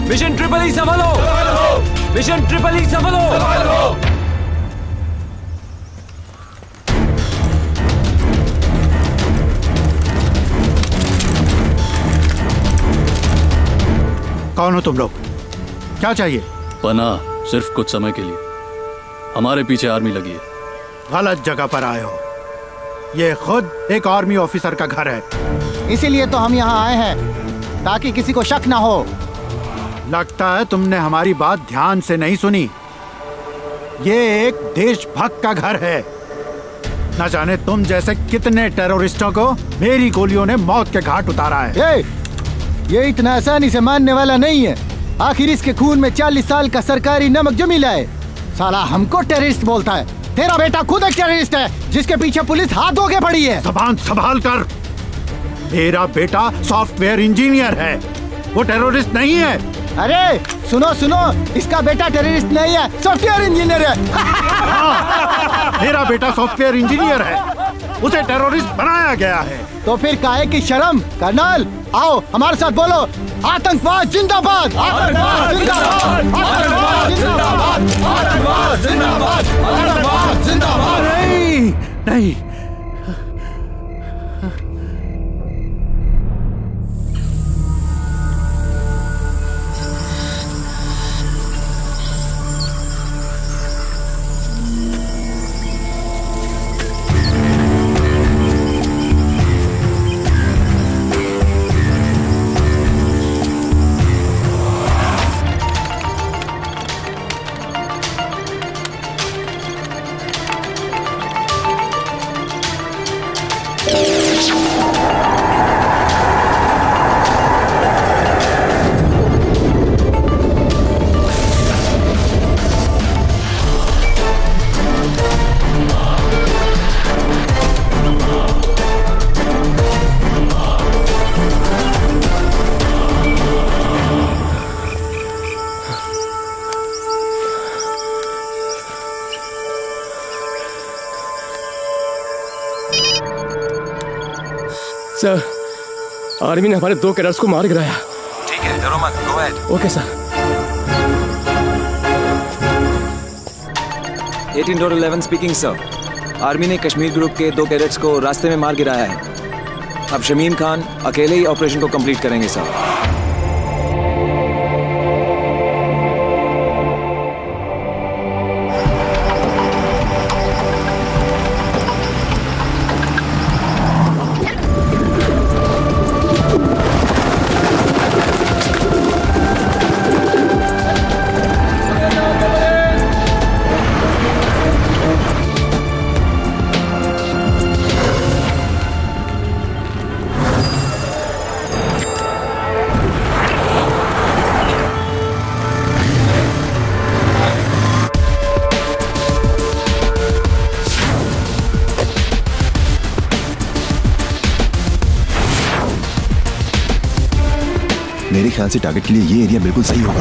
मिशन ट्रिपल ई सफल हो! मिशन ट्रिपल ई सफल हो! कौन हो तुम लोग? क्या चाहिए? पनाह सिर्फ कुछ समय के लिए। हमारे पीछे आर्मी लगी है। गलत जगह पर आए हो। ये खुद एक आर्मी ऑफिसर का घर है। इसीलिए तो हम यहाँ आए हैं, ताकि किसी को शक ना हो। लगता है तुमने हमारी बात ध्यान से नहीं सुनी। ये एक देशभक्त का घर है। न जाने तुम जैसे कितने टेररिस्टों को मेरी गोलियों ने मौत के घाट उतारा है। ये इतना आसानी से मानने वाला नहीं है। आखिर इसके खून में 40 साल का सरकारी नमक जो मिला है। साला हमको टेररिस्ट बोलता है। तेरा बेटा खुद एक टेररिस्ट है, जिसके पीछे पुलिस हाथ धो के पड़ी है। ज़बान संभाल कर। मेरा बेटा सॉफ्टवेयर इंजीनियर है, वो टेररिस्ट नहीं है। अरे सुनो सुनो, इसका बेटा टेररिस्ट नहीं है, सॉफ्टवेयर इंजीनियर है। हाँ, मेरा बेटा सॉफ्टवेयर इंजीनियर है, उसे टेररिस्ट बनाया गया है। तो फिर काहे की शर्म? कर्नल आओ हमारे साथ बोलो, आतंकवाद जिंदाबाद! आतंकवाद जिंदाबाद! आतंकवाद जिंदाबाद, आतंकवाद जिंदाबाद, आतंकवाद जिंदाबाद। नहीं नहीं, सर, आर्मी ने हमारे 2 कैडेट्स को मार गिराया। ठीक है, डरो मत, go ahead. Okay sir. 18.11 speaking sir. Army ने कश्मीर ग्रुप के 2 कैडेट्स को रास्ते में मार गिराया है। अब शमीम खान अकेले ही ऑपरेशन को कंप्लीट करेंगे सर। मेरे ख्याल से टारगेट के लिए ये एरिया बिल्कुल सही होगा।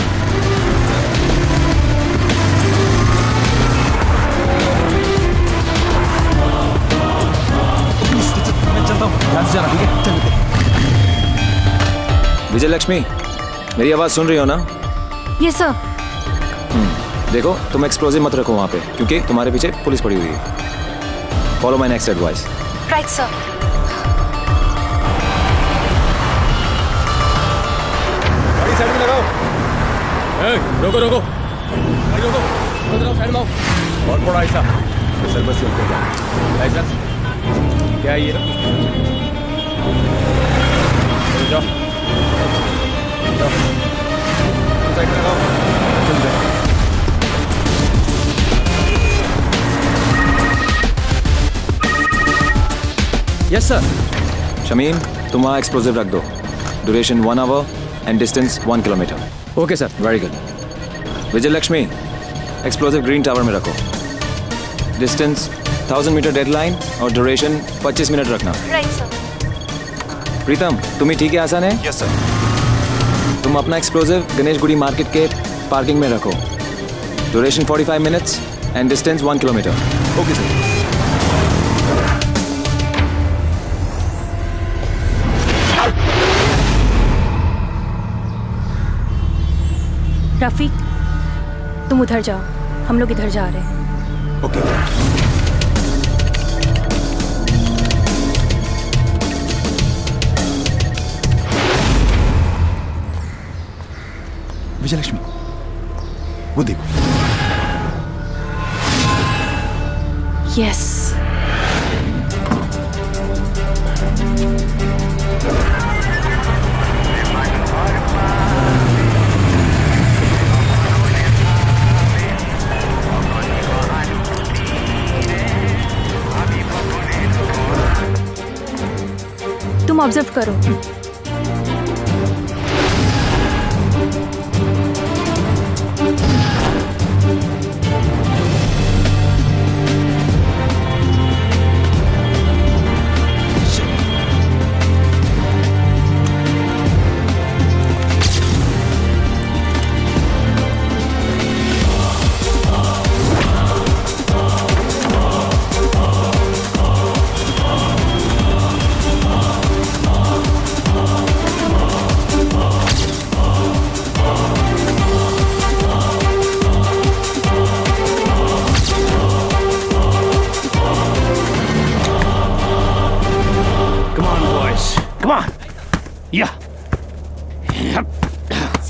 मैं चलता हूँ, ध्यान से जाना, ठीक है? चल। विजय लक्ष्मी, मेरी आवाज सुन रही हो ना? Yes sir. देखो, तुम एक्सप्लोजिव मत रखो वहाँ पे, क्योंकि तुम्हारे पीछे पुलिस पड़ी हुई है। Follow my next advice. Right sir. Side में लगाओ। रोको रोको रोको, साइड में आओ। बहुत बड़ा ऐसा सर्विस लाइसेंस क्या है ये? जाओ जाओ, साइड में लगाओ। Yes sir. शमीम, तुम वहाँ एक्सप्लोजिव रख दो। Duration 1 hour and distance 1 kilometer. Okay sir. Very good. Vijay Lakshmi, explosive green tower में रखो। डिस्टेंस 1000 मीटर डेडलाइन और ड्यूरेशन 25 मिनट रखना। Right sir. प्रीतम, तुम ही ठीक है, आसान है? Yes sir. तुम अपना एक्सप्लोजिव गणेशगुड़ी मार्केट के पार्किंग में रखो। Duration 45 minutes and distance 1 kilometre. Okay sir. Rafiq, तुम उधर जाओ, हम लोग इधर जा रहे हैं। ओके। विजय लक्ष्मी, वो देखो। यस। तुम ऑब्जर्व करो।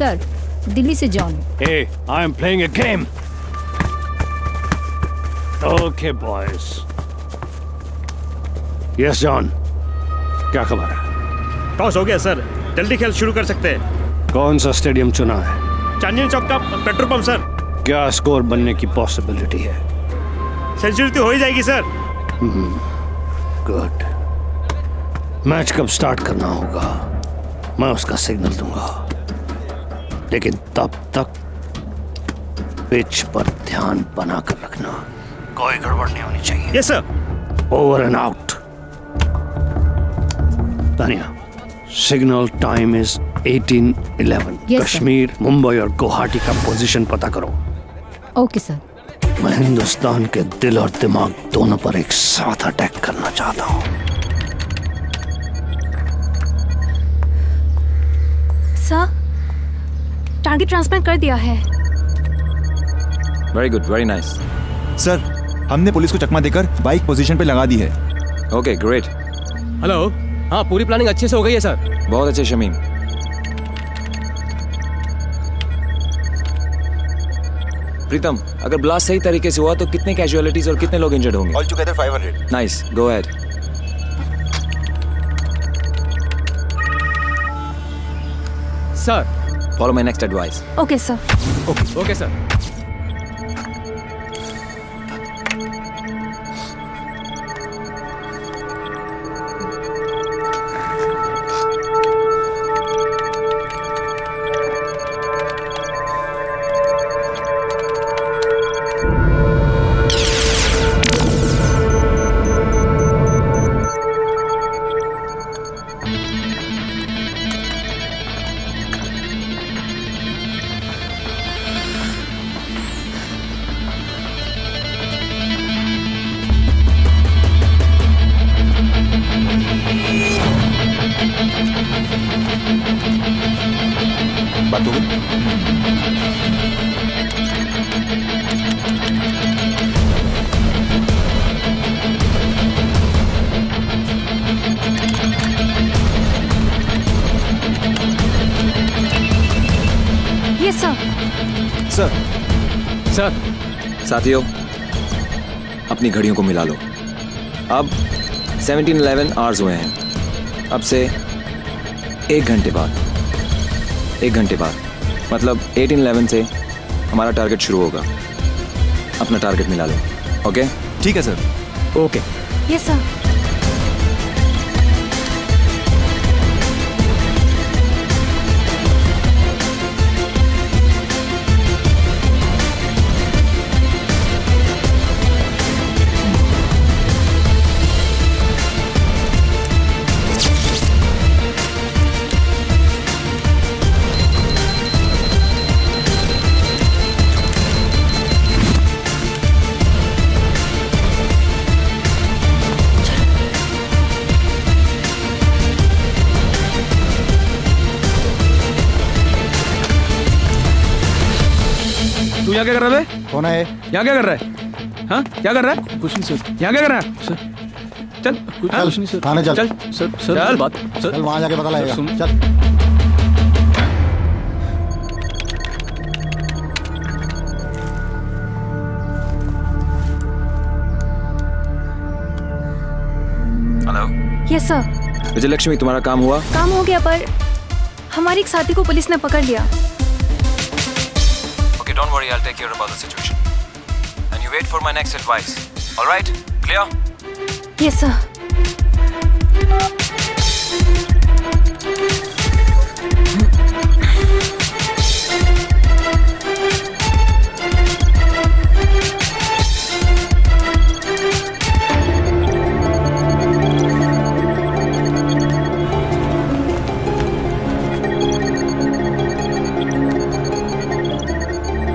सर, दिल्ली से John. Hey, I'm playing a game. Okay, boys. Yes, John. क्या खबर है? टॉस हो गया सर, जल्दी खेल शुरू कर सकते हैं। कौन सा स्टेडियम चुना है? चांदनी चौक का पेट्रोल पंप सर। क्या स्कोर बनने की पॉसिबिलिटी है? सेंचुरी तो हो ही जाएगी सर। गुड। मैच कब स्टार्ट करना होगा मैं उसका सिग्नल दूंगा, लेकिन तब तक पिच पर ध्यान बना कर रखना, कोई गड़बड़ नहीं होनी चाहिए। Yes sir. Over and out. Tania, signal time is 18:11। Yes, Kashmir, Mumbai और गुवाहाटी का पोजीशन पता करो। Okay sir. मैं हिंदुस्तान के दिल और दिमाग दोनों पर एक साथ अटैक करना चाहता हूँ। सर, टारगेट ट्रांसफर कर दिया है। Very good, very nice. Sir, हमने पुलिस को चकमा देकर बाइक पोजीशन पे लगा दी है। Okay, great. हेलो। हाँ, पूरी प्लानिंग अच्छे से हो गई है सर। बहुत अच्छे शमीम। प्रीतम, अगर ब्लास्ट सही तरीके से हुआ तो कितने कैजुअलिटीज और कितने लोग इंजर्ड होंगे? All together 500। Nice, go ahead. Sir, follow my next advice. Okay sir. Okay sir. बात हो गई? ये सर। सर, साथियों, अपनी घड़ियों को मिला लो। अब 17:11 आवर्स हुए हैं। अब से 1 घंटे बाद मतलब 18:11 से हमारा टारगेट शुरू होगा। अपना टारगेट मिला लो। ओके? ठीक है सर। ओके। Yes sir. तू यहाँ क्या कर रहा है? कौन है? यहाँ क्या कर रहा है? हाँ, क्या कर रहा है? कुछ नहीं सर। यहाँ क्या कर रहा है? सर, चल, कुछ नहीं सर। थाने चल। चल, सर, बात सर। चल वहां जाके पता लगेगा। सुन। चल। हेलो। Yes sir. विजयलक्ष्मी, तुम्हारा काम हुआ? काम हो गया, पर हमारे एक साथी को पुलिस ने पकड़ लिया। Okay, don't worry, I'll take care about the situation. And you wait for my next advice. All right? Clear? Yes sir.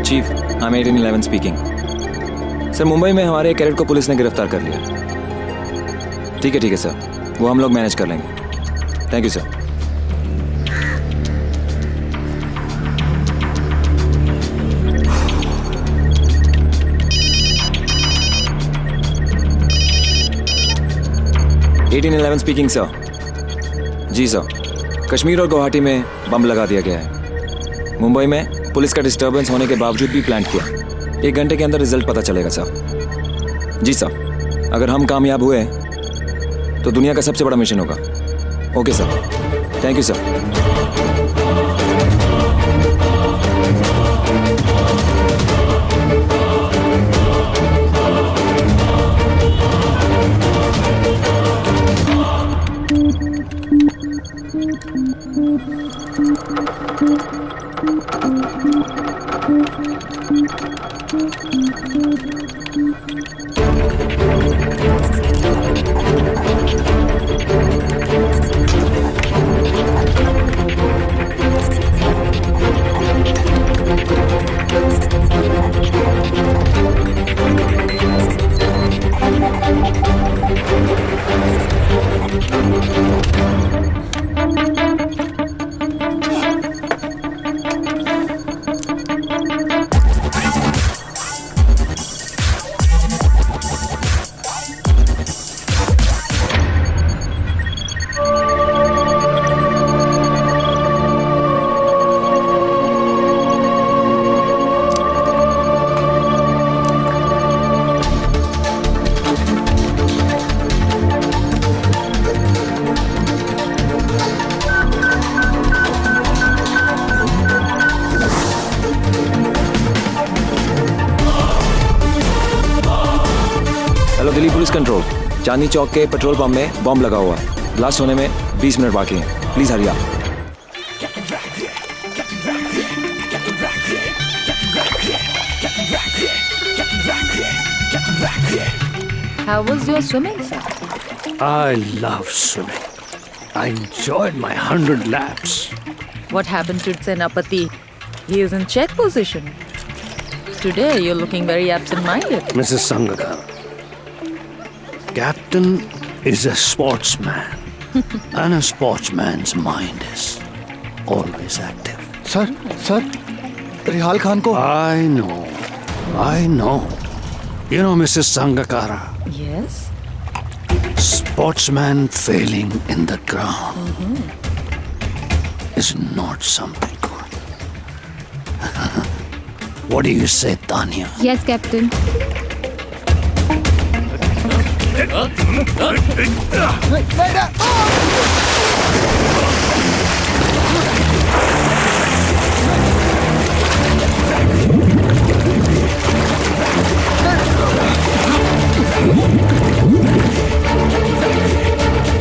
Chief, I'm 1811 speaking. Sir, Mumbai में हमारे एक कैडेट को पुलिस ने गिरफ्तार कर लिया। ठीक है सर, वो हम लोग मैनेज कर लेंगे। Thank you sir. (1811) speaking sir. जी सर, कश्मीर और गुवाहाटी में बम लगा दिया गया है। मुंबई में पुलिस का डिस्टर्बेंस होने के बावजूद भी प्लान किया। 1 घंटे के अंदर रिजल्ट पता चलेगा साहब। जी साहब, अगर हम कामयाब हुए तो दुनिया का सबसे बड़ा मिशन होगा। Okay sir, thank you sir. Hello Delhi police control, Chandni Chowk के पेट्रोल पंप में बॉम्ब लगा हुआ है। ब्लास्ट होने में 20 मिनट बाकी हैं। प्लीज हरिया। How was your swimming, sir? I love swimming. I enjoyed my 100 laps. What happened to Senapati? He is in check position. Today you're looking very absent-minded. Mrs. Sangakar, Captain is a sportsman, and a sportsman's mind is always active. Sir, Rihal Khan को I know. You know, Mrs. Sangakara. Yes? Sportsman failing in the ground is not something good. What do you say, Tanya? Yes, Captain.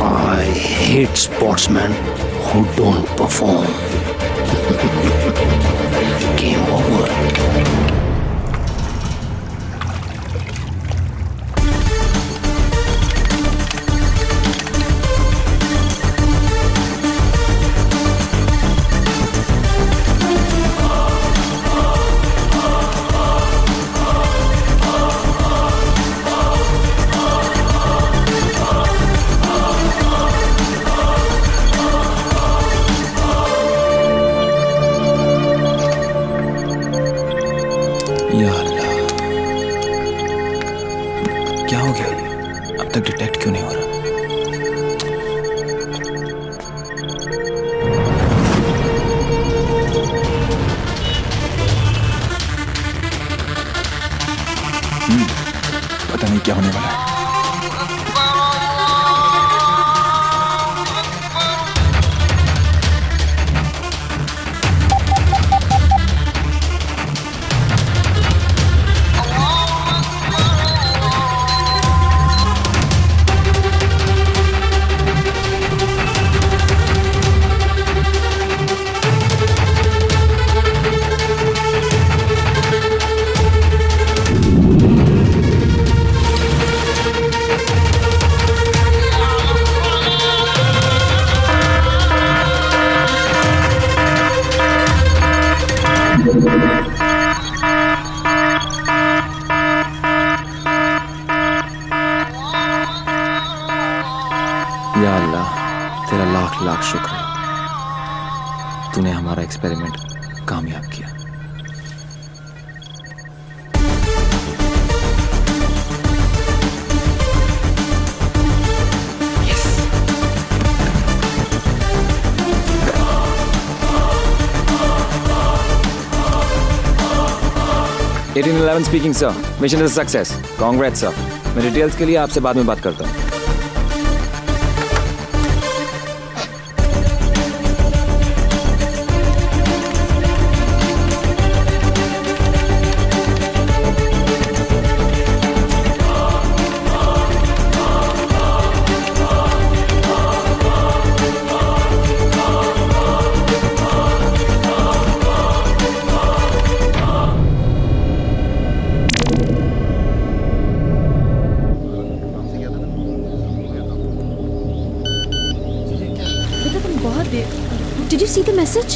I hate sportsmen who don't perform. Game over. या अल्लाह, क्या हो गया ये? अब तक detect क्यों नहीं हो रहा? पता नहीं क्या होने वाला है। या अल्लाह, तेरा लाख लाख शुक्र है, तूने हमारा एक्सपेरिमेंट कामयाब किया। 1811 speaking sir, mission is success, congrats sir. मैं डिटेल्स के लिए आपसे बाद में बात करता हूँ। Did you see the message?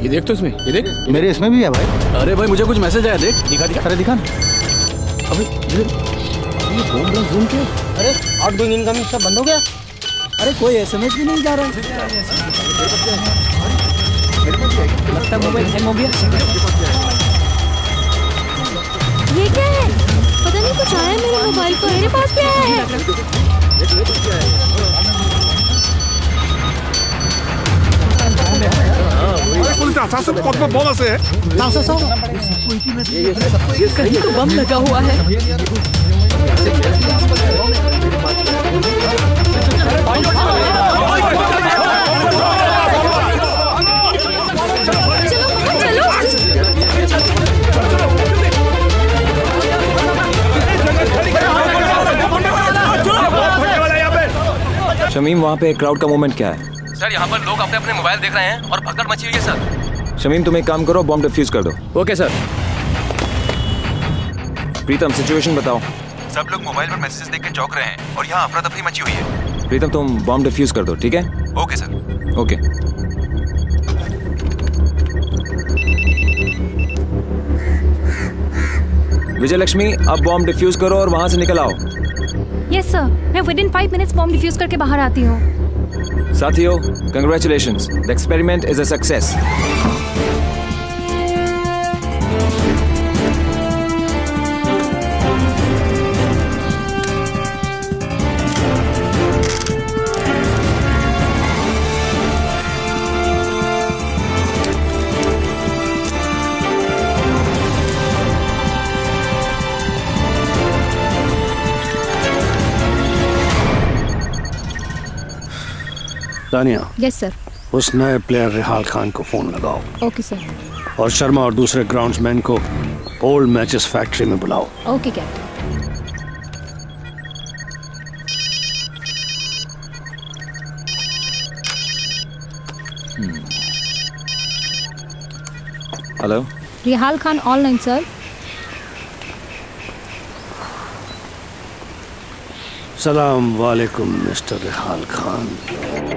ये देख तो इसमें, ये देख। मेरे इसमें भी है भाई। अरे भाई मुझे कुछ मैसेज आया, देख। दिखा दिखा। अरे दिखा। अबे ये बॉम्ब जूम के। अरे आउटगोइंग इनकमिंग सब बंद हो गया। अरे कोई एसएमएस भी नहीं जा रहा है। लगता है मोबाइल हैंग हो गया। ये क्या है? पता नहीं कुछ आया मेरे मोबाइल पर। मेरे पास भी आया है। कहीं तो बम लगा हुआ है। शमीम, वहाँ पे क्राउड का मूवमेंट क्या है? सर यहाँ पर लोग अपने अपने मोबाइल देख रहे हैं और भगदड़ मची हुई है सर। शमीम, तुम एक काम करो, बॉम्ब डिफ्यूज कर दो। Okay sir. प्रीतम, सिचुएशन बताओ। सब लोग मोबाइल पर मैसेज देख के चौंक रहे हैं और यहाँ अफरा तफरी मची हुई है। प्रीतम, तुम बॉम्ब डिफ्यूज कर दो, ठीक है? Okay sir. Okay. Vijay Lakshmi, अब बॉम्ब डिफ्यूज करो और वहां से निकल आओ। यस सर, मैं within 5 minutes bomb defuse करके बाहर आती हूँ। साथियों, congratulations, the experiment is a success. Dania. Yes sir. उस नए प्लेयर रिहाल खान को फोन लगाओ। Okay sir. और शर्मा और दूसरे ग्राउंड्समैन को ओल्ड मैचेस फैक्ट्री में बुलाओ। Okay captain. Hello, Rihal Khan online sir. सलाम वालेकुम मिस्टर रिहाल खान।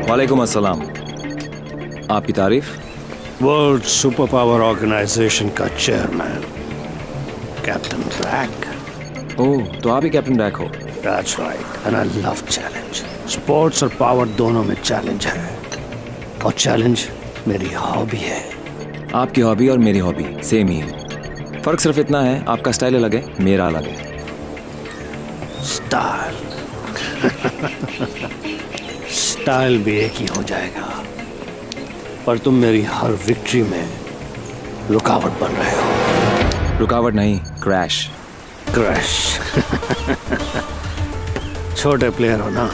वालेकुम अस्सलाम। आपकी तारीफ? वर्ल्ड सुपर पावर ऑर्गेनाइजेशन का चेयरमैन कैप्टन रैक। ओह, तो आप ही कैप्टन रैक हो? That's right, and I love challenge. Sports और पावर दोनों में चैलेंज है, और चैलेंज मेरी हॉबी है। आपकी हॉबी और मेरी हॉबी सेम ही है। फर्क सिर्फ इतना है, आपका स्टाइल अलग है, मेरा अलग है। स्टाइल स्टाइल भी एक ही हो जाएगा, पर तुम मेरी हर विक्ट्री में रुकावट बन रहे हो। रुकावट नहीं, क्रैश। क्रैश। छोटे प्लेयर हो ना,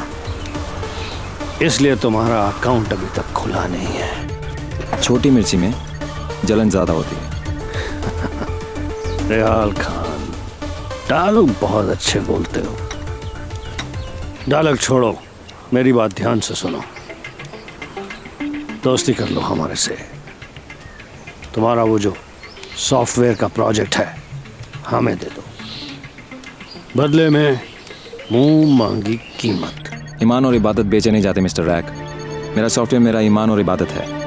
इसलिए तुम्हारा अकाउंट अभी तक खुला नहीं है। छोटी मिर्ची में जलन ज्यादा होती है। रिहाल खान, डायलॉग बहुत अच्छे बोलते हो। डायलॉग छोड़ो, मेरी बात ध्यान से सुनो। दोस्ती कर लो हमारे से। तुम्हारा वो जो सॉफ्टवेयर का प्रोजेक्ट है हमें दे दो, बदले में मुंह मांगी कीमत। ईमान और इबादत बेचे नहीं जाते मिस्टर रैक। मेरा सॉफ्टवेयर मेरा ईमान और इबादत है।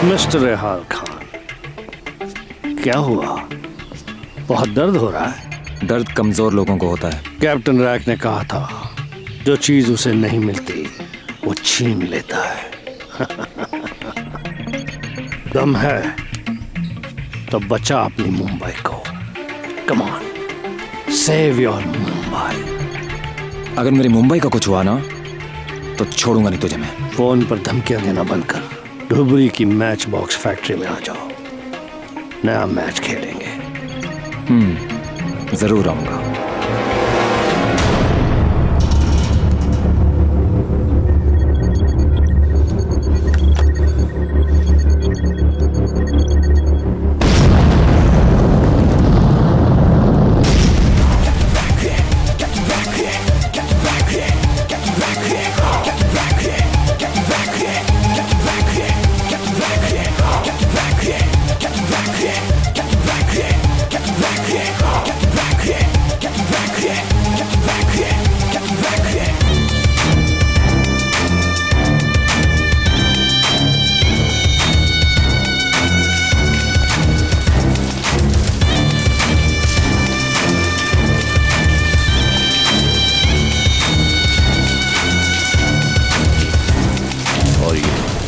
मिस्टर रिहाल खान, क्या हुआ? बहुत दर्द हो रहा है? दर्द कमजोर लोगों को होता है। कैप्टन रैक ने कहा था, जो चीज उसे नहीं मिलती वो छीन लेता है। दम है तो बचा अपनी मुंबई को। Come on, save your Mumbai. अगर मेरी मुंबई का कुछ हुआ ना तो छोड़ूंगा नहीं तुझे मैं। फोन पर धमकियां देना बंद कर, धुबरी की मैच बॉक्स फैक्ट्री में आ जाओ, नया मैच खेलेंगे। जरूर आऊंगा।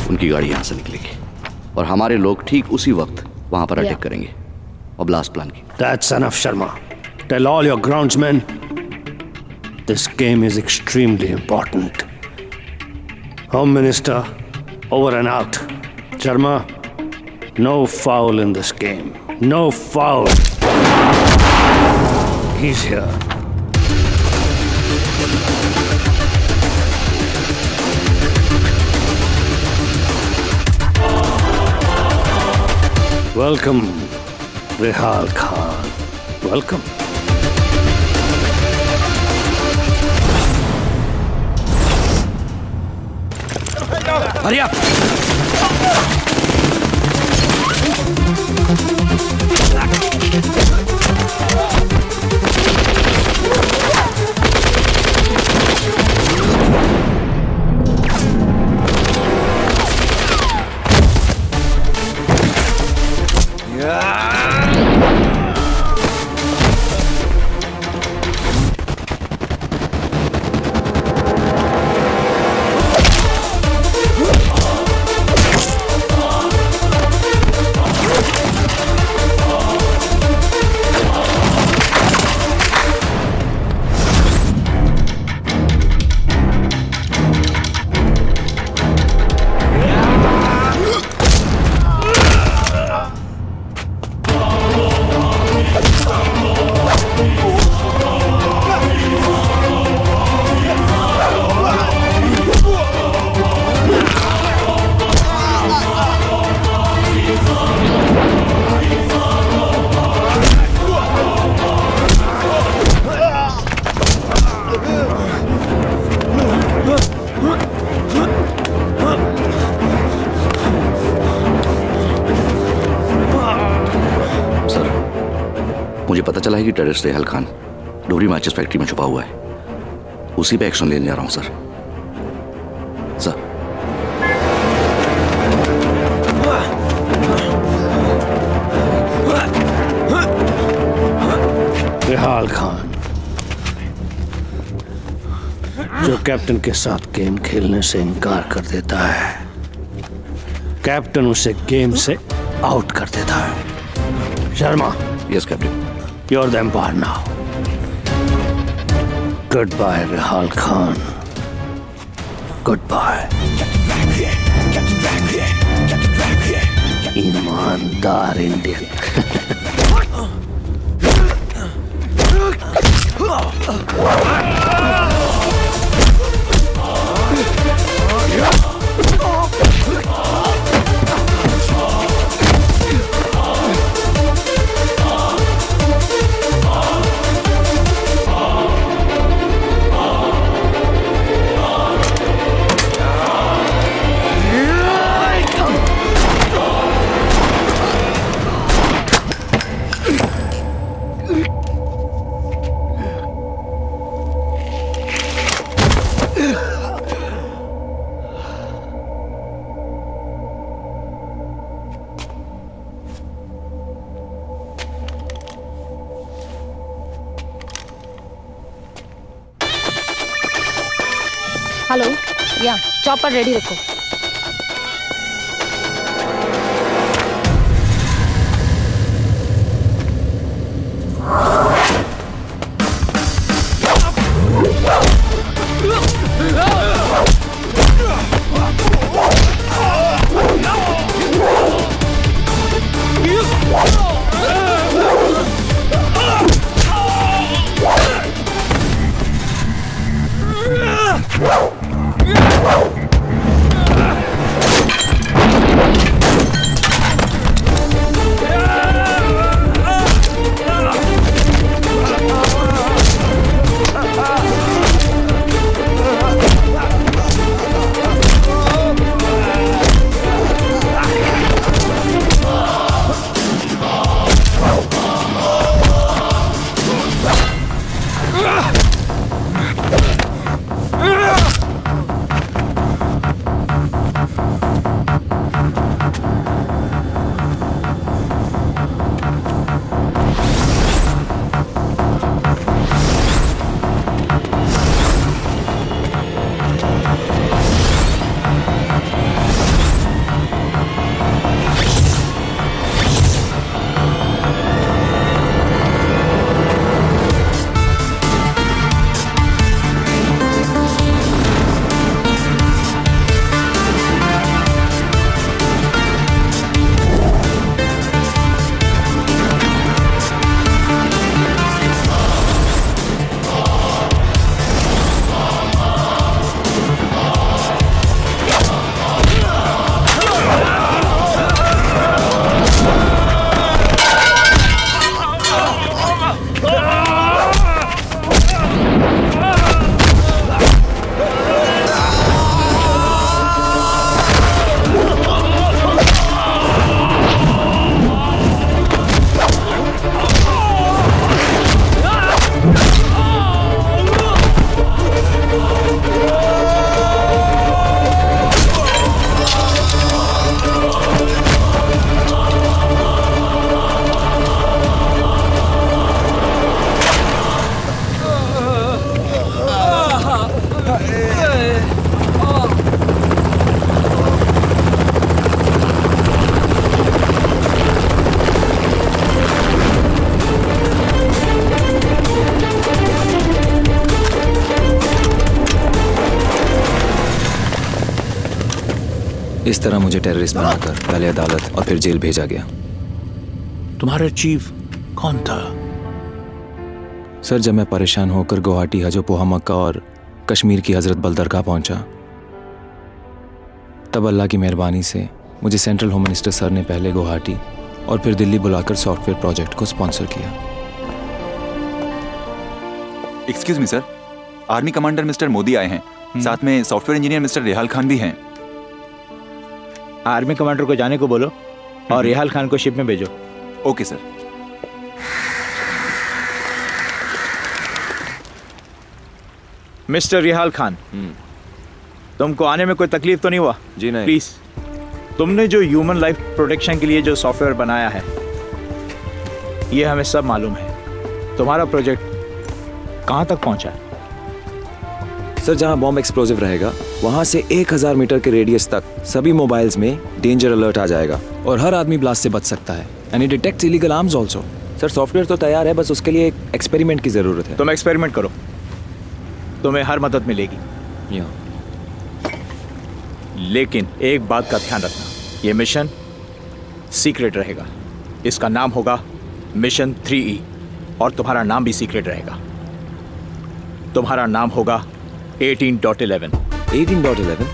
उनकी गाड़ी यहाँ से निकलेगी और हमारे लोग ठीक उसी वक्त वहां पर अटैक करेंगे और ब्लास्ट प्लान की। That's enough, Sharma. Tell all your groundsmen this game is extremely important. Home Minister, over and out. Sharma, no foul in this game. No foul. He's here. Welcome, Rehal Khan. Welcome. Hurry up! मुझे पता चला है कि terrorist Rehal Khan डोरी matches factory में छुपा हुआ है। उसी पे एक्शन लेने जा रहा हूं सर। रेहाल खान जो कैप्टन के साथ गेम खेलने से इनकार कर देता है, कैप्टन उसे गेम से आउट कर देता है। Sharma, yes captain. You're the empire now. Goodbye, Rehal Khan. Goodbye. ईमानदार इंडियन। हेलो या चॉपर रेडी रखो। इस तरह मुझे टेररिस्ट बनाकर पहले अदालत और फिर जेल भेजा गया। तुम्हारा चीफ कौन था? सर, जब मैं परेशान होकर गुवाहाटी हजोपोहा मक्का और कश्मीर की हजरत बल दरगाह पहुंचा, तब अल्लाह की मेहरबानी से मुझे सेंट्रल होम मिनिस्टर सर ने पहले गुवाहाटी और फिर दिल्ली बुलाकर सॉफ्टवेयर प्रोजेक्ट को स्पॉन्सर किया। Excuse me sir, army commander mister Modi आए हैं, साथ में software engineer mister Rehal Khan भी हैं। आर्मी कमांडर को जाने को बोलो और रेहाल खान को शिप में भेजो। Okay sir. Mister Rehal Khan, तुमको आने में कोई तकलीफ तो नहीं हुआ? जी नहीं। प्लीज, तुमने जो ह्यूमन लाइफ प्रोटेक्शन के लिए जो सॉफ्टवेयर बनाया है, ये हमें सब मालूम है। तुम्हारा प्रोजेक्ट कहां तक पहुंचा है? सर, जहां बॉम्ब एक्सप्लोजिव रहेगा वहां से 1000 मीटर के रेडियस तक सभी मोबाइल्स में डेंजर अलर्ट आ जाएगा और हर आदमी ब्लास्ट से बच सकता है। And it detects illegal arms also. Sir, software तो तैयार है, बस उसके लिए एक एक्सपेरिमेंट की जरूरत है। तुम एक्सपेरिमेंट करो, तुम्हें हर मदद मिलेगी। लेकिन एक बात का ध्यान रखना, ये मिशन सीक्रेट रहेगा। इसका नाम होगा मिशन 3E और तुम्हारा नाम भी सीक्रेट रहेगा। तुम्हारा नाम होगा 18.11। 18.11?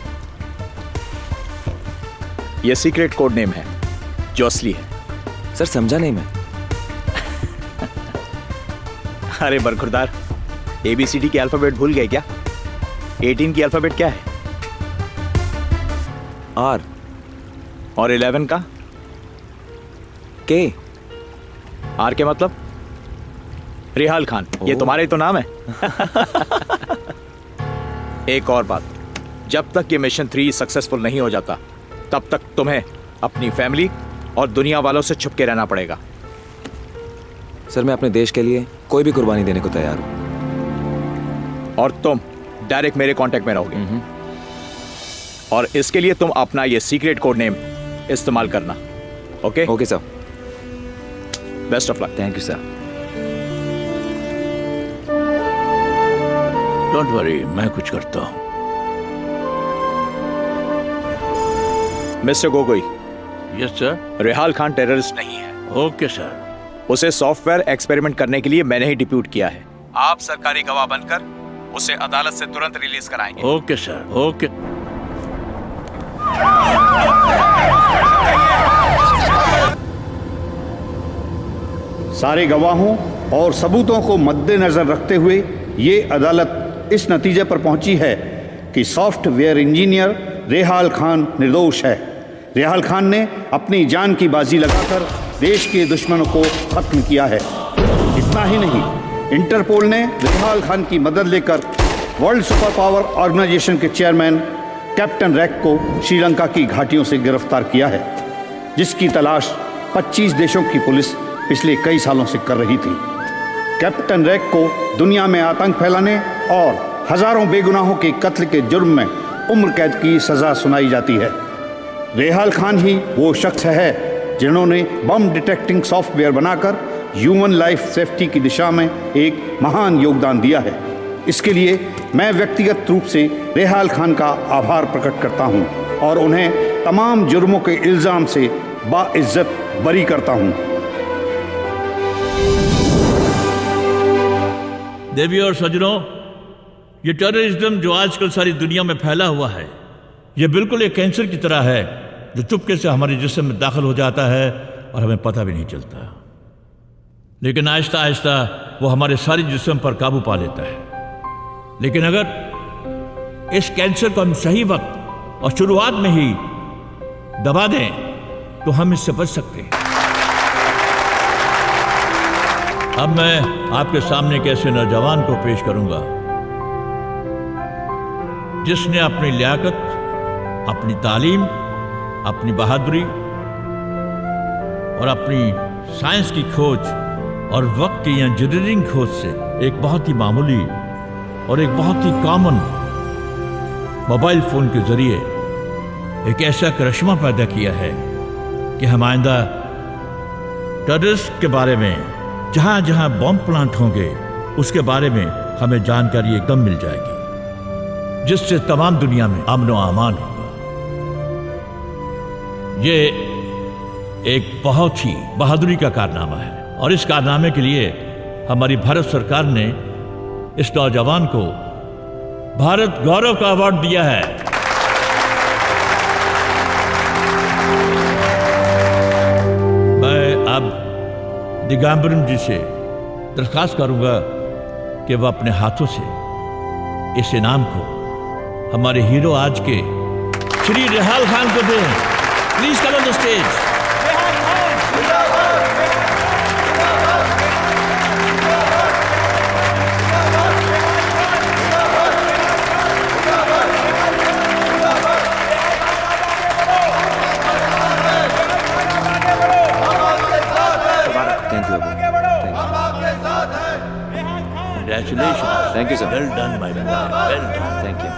यह सीक्रेट कोड नेम है जो असली है। सर, समझा नहीं मैं। अरे बरखुरदार, ABCD की अल्फाबेट भूल गए क्या? 18 की अल्फाबेट क्या है? R। और 11 का? K। R के मतलब? रेहाल खान, ये तुम्हारा ही तो नाम है। एक और बात, जब तक ये मिशन 3 सक्सेसफुल नहीं हो जाता, तब तक तुम्हें अपनी फैमिली और दुनिया वालों से छुप के रहना पड़ेगा। सर, मैं अपने देश के लिए कोई भी कुर्बानी देने को तैयार हूं। और तुम डायरेक्ट मेरे कांटेक्ट में रहोगे। और इसके लिए तुम अपना ये सीक्रेट कोड नेम इस्तेमाल करना। Okay? Okay sir. Best of luck. Thank you sir. Don't worry, मैं कुछ करता हूं। Mister Gogoi. Yes sir. Rehal Khan terrorist नहीं है। Okay sir. उसे सॉफ्टवेयर एक्सपेरिमेंट करने के लिए मैंने ही डिप्यूट किया है। आप सरकारी गवाह बनकर उसे अदालत से तुरंत रिलीज कराएंगे। Okay sir. ओके। सारे गवाहों और सबूतों को मद्देनजर रखते हुए ये अदालत इस नतीजे पर पहुंची है कि सॉफ्टवेयर इंजीनियर रेहाल खान निर्दोष है। रेहाल खान ने अपनी जान की बाजी लगाकर देश के दुश्मनों को खत्म किया है। इतना ही नहीं, इंटरपोल ने रेहाल खान की मदद लेकर वर्ल्ड सुपर पावर ऑर्गेनाइजेशन के चेयरमैन कैप्टन रैक को श्रीलंका की घाटियों से गिरफ्तार किया है, जिसकी तलाश 25 देशों की पुलिस पिछले कई सालों से कर रही थी। कैप्टन रैक को दुनिया में आतंक फैलाने और हजारों बेगुनाहों के कत्ल के जुर्म में उम्र कैद की सजा सुनाई जाती है। रेहाल खान ही वो शख्स है जिन्होंने बम डिटेक्टिंग सॉफ्टवेयर बनाकर ह्यूमन लाइफ सेफ्टी की दिशा में एक महान योगदान दिया है। इसके लिए मैं व्यक्तिगत रूप से रेहाल खान का आभार प्रकट करता हूं और उन्हें तमाम जुर्मों के इल्जाम से बाइज्जत बरी करता हूं। देवी और सज्जनों, ये टेररिज्म जो आजकल सारी दुनिया में फैला हुआ है, ये बिल्कुल एक कैंसर की तरह है जो चुपके से हमारे जिस्म में दाखिल हो जाता है और हमें पता भी नहीं चलता, लेकिन आहिस्ता आहिस्ता वो हमारे सारे जिस्म पर काबू पा लेता है। लेकिन अगर इस कैंसर को हम सही वक्त और शुरुआत में ही दबा दें तो हम इससे बच सकते हैं। अब मैं आपके सामने एक ऐसे नौजवान को पेश करूंगा जिसने अपनी लियाकत, अपनी तालीम, अपनी बहादुरी और अपनी साइंस की खोज और वक्त की इंजीनियरिंग खोज से एक बहुत ही मामूली और एक बहुत ही कॉमन मोबाइल फोन के जरिए एक ऐसा करिश्मा पैदा किया है कि हम आइंदा टेररिस्ट के बारे में जहां जहां बॉम्ब प्लांट होंगे उसके बारे में हमें जानकारी एकदम मिल जाएगी, जिससे तमाम दुनिया में अमन और अमान होगा। ये एक बहुत ही बहादुरी का कारनामा है और इस कारनामे के लिए हमारी भारत सरकार ने इस नौजवान को भारत गौरव का अवार्ड दिया है। मैं अब दिगंबरम जी से दरख्वास्त करूंगा कि वह अपने हाथों से इस इनाम को हमारे हीरो आज के श्री रेहाल खान को दें। Please come on the stage. Congratulations. Thank you, sir. Well done, my boy. Well done. Thank you.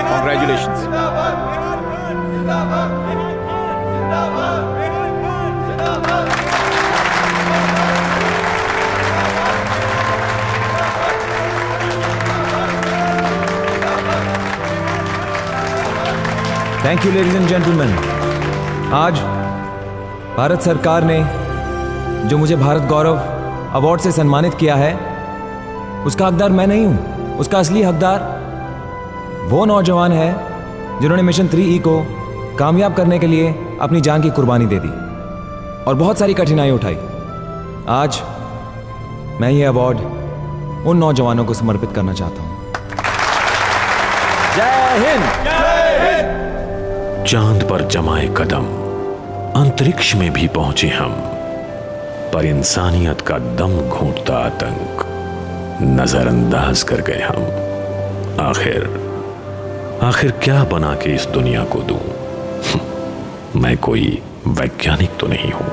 Congratulations. Thank you ladies and gentleman. आज भारत सरकार ने जो मुझे भारत गौरव अवार्ड से सम्मानित किया है, उसका हकदार मैं नहीं हूं। उसका असली हकदार वो नौजवान है जिन्होंने मिशन 3E को कामयाब करने के लिए अपनी जान की कुर्बानी दे दी और बहुत सारी कठिनाई उठाई। आज मैं ये अवार्ड उन नौजवानों को समर्पित करना चाहता हूं। जय हिंद। चांद पर जमाए कदम, अंतरिक्ष में भी पहुंचे हम, पर इंसानियत का दम घूंटता आतंक नजरअंदाज कर गए हम। आखिर क्या बना के इस दुनिया को दूं? मैं कोई वैज्ञानिक तो नहीं हूं।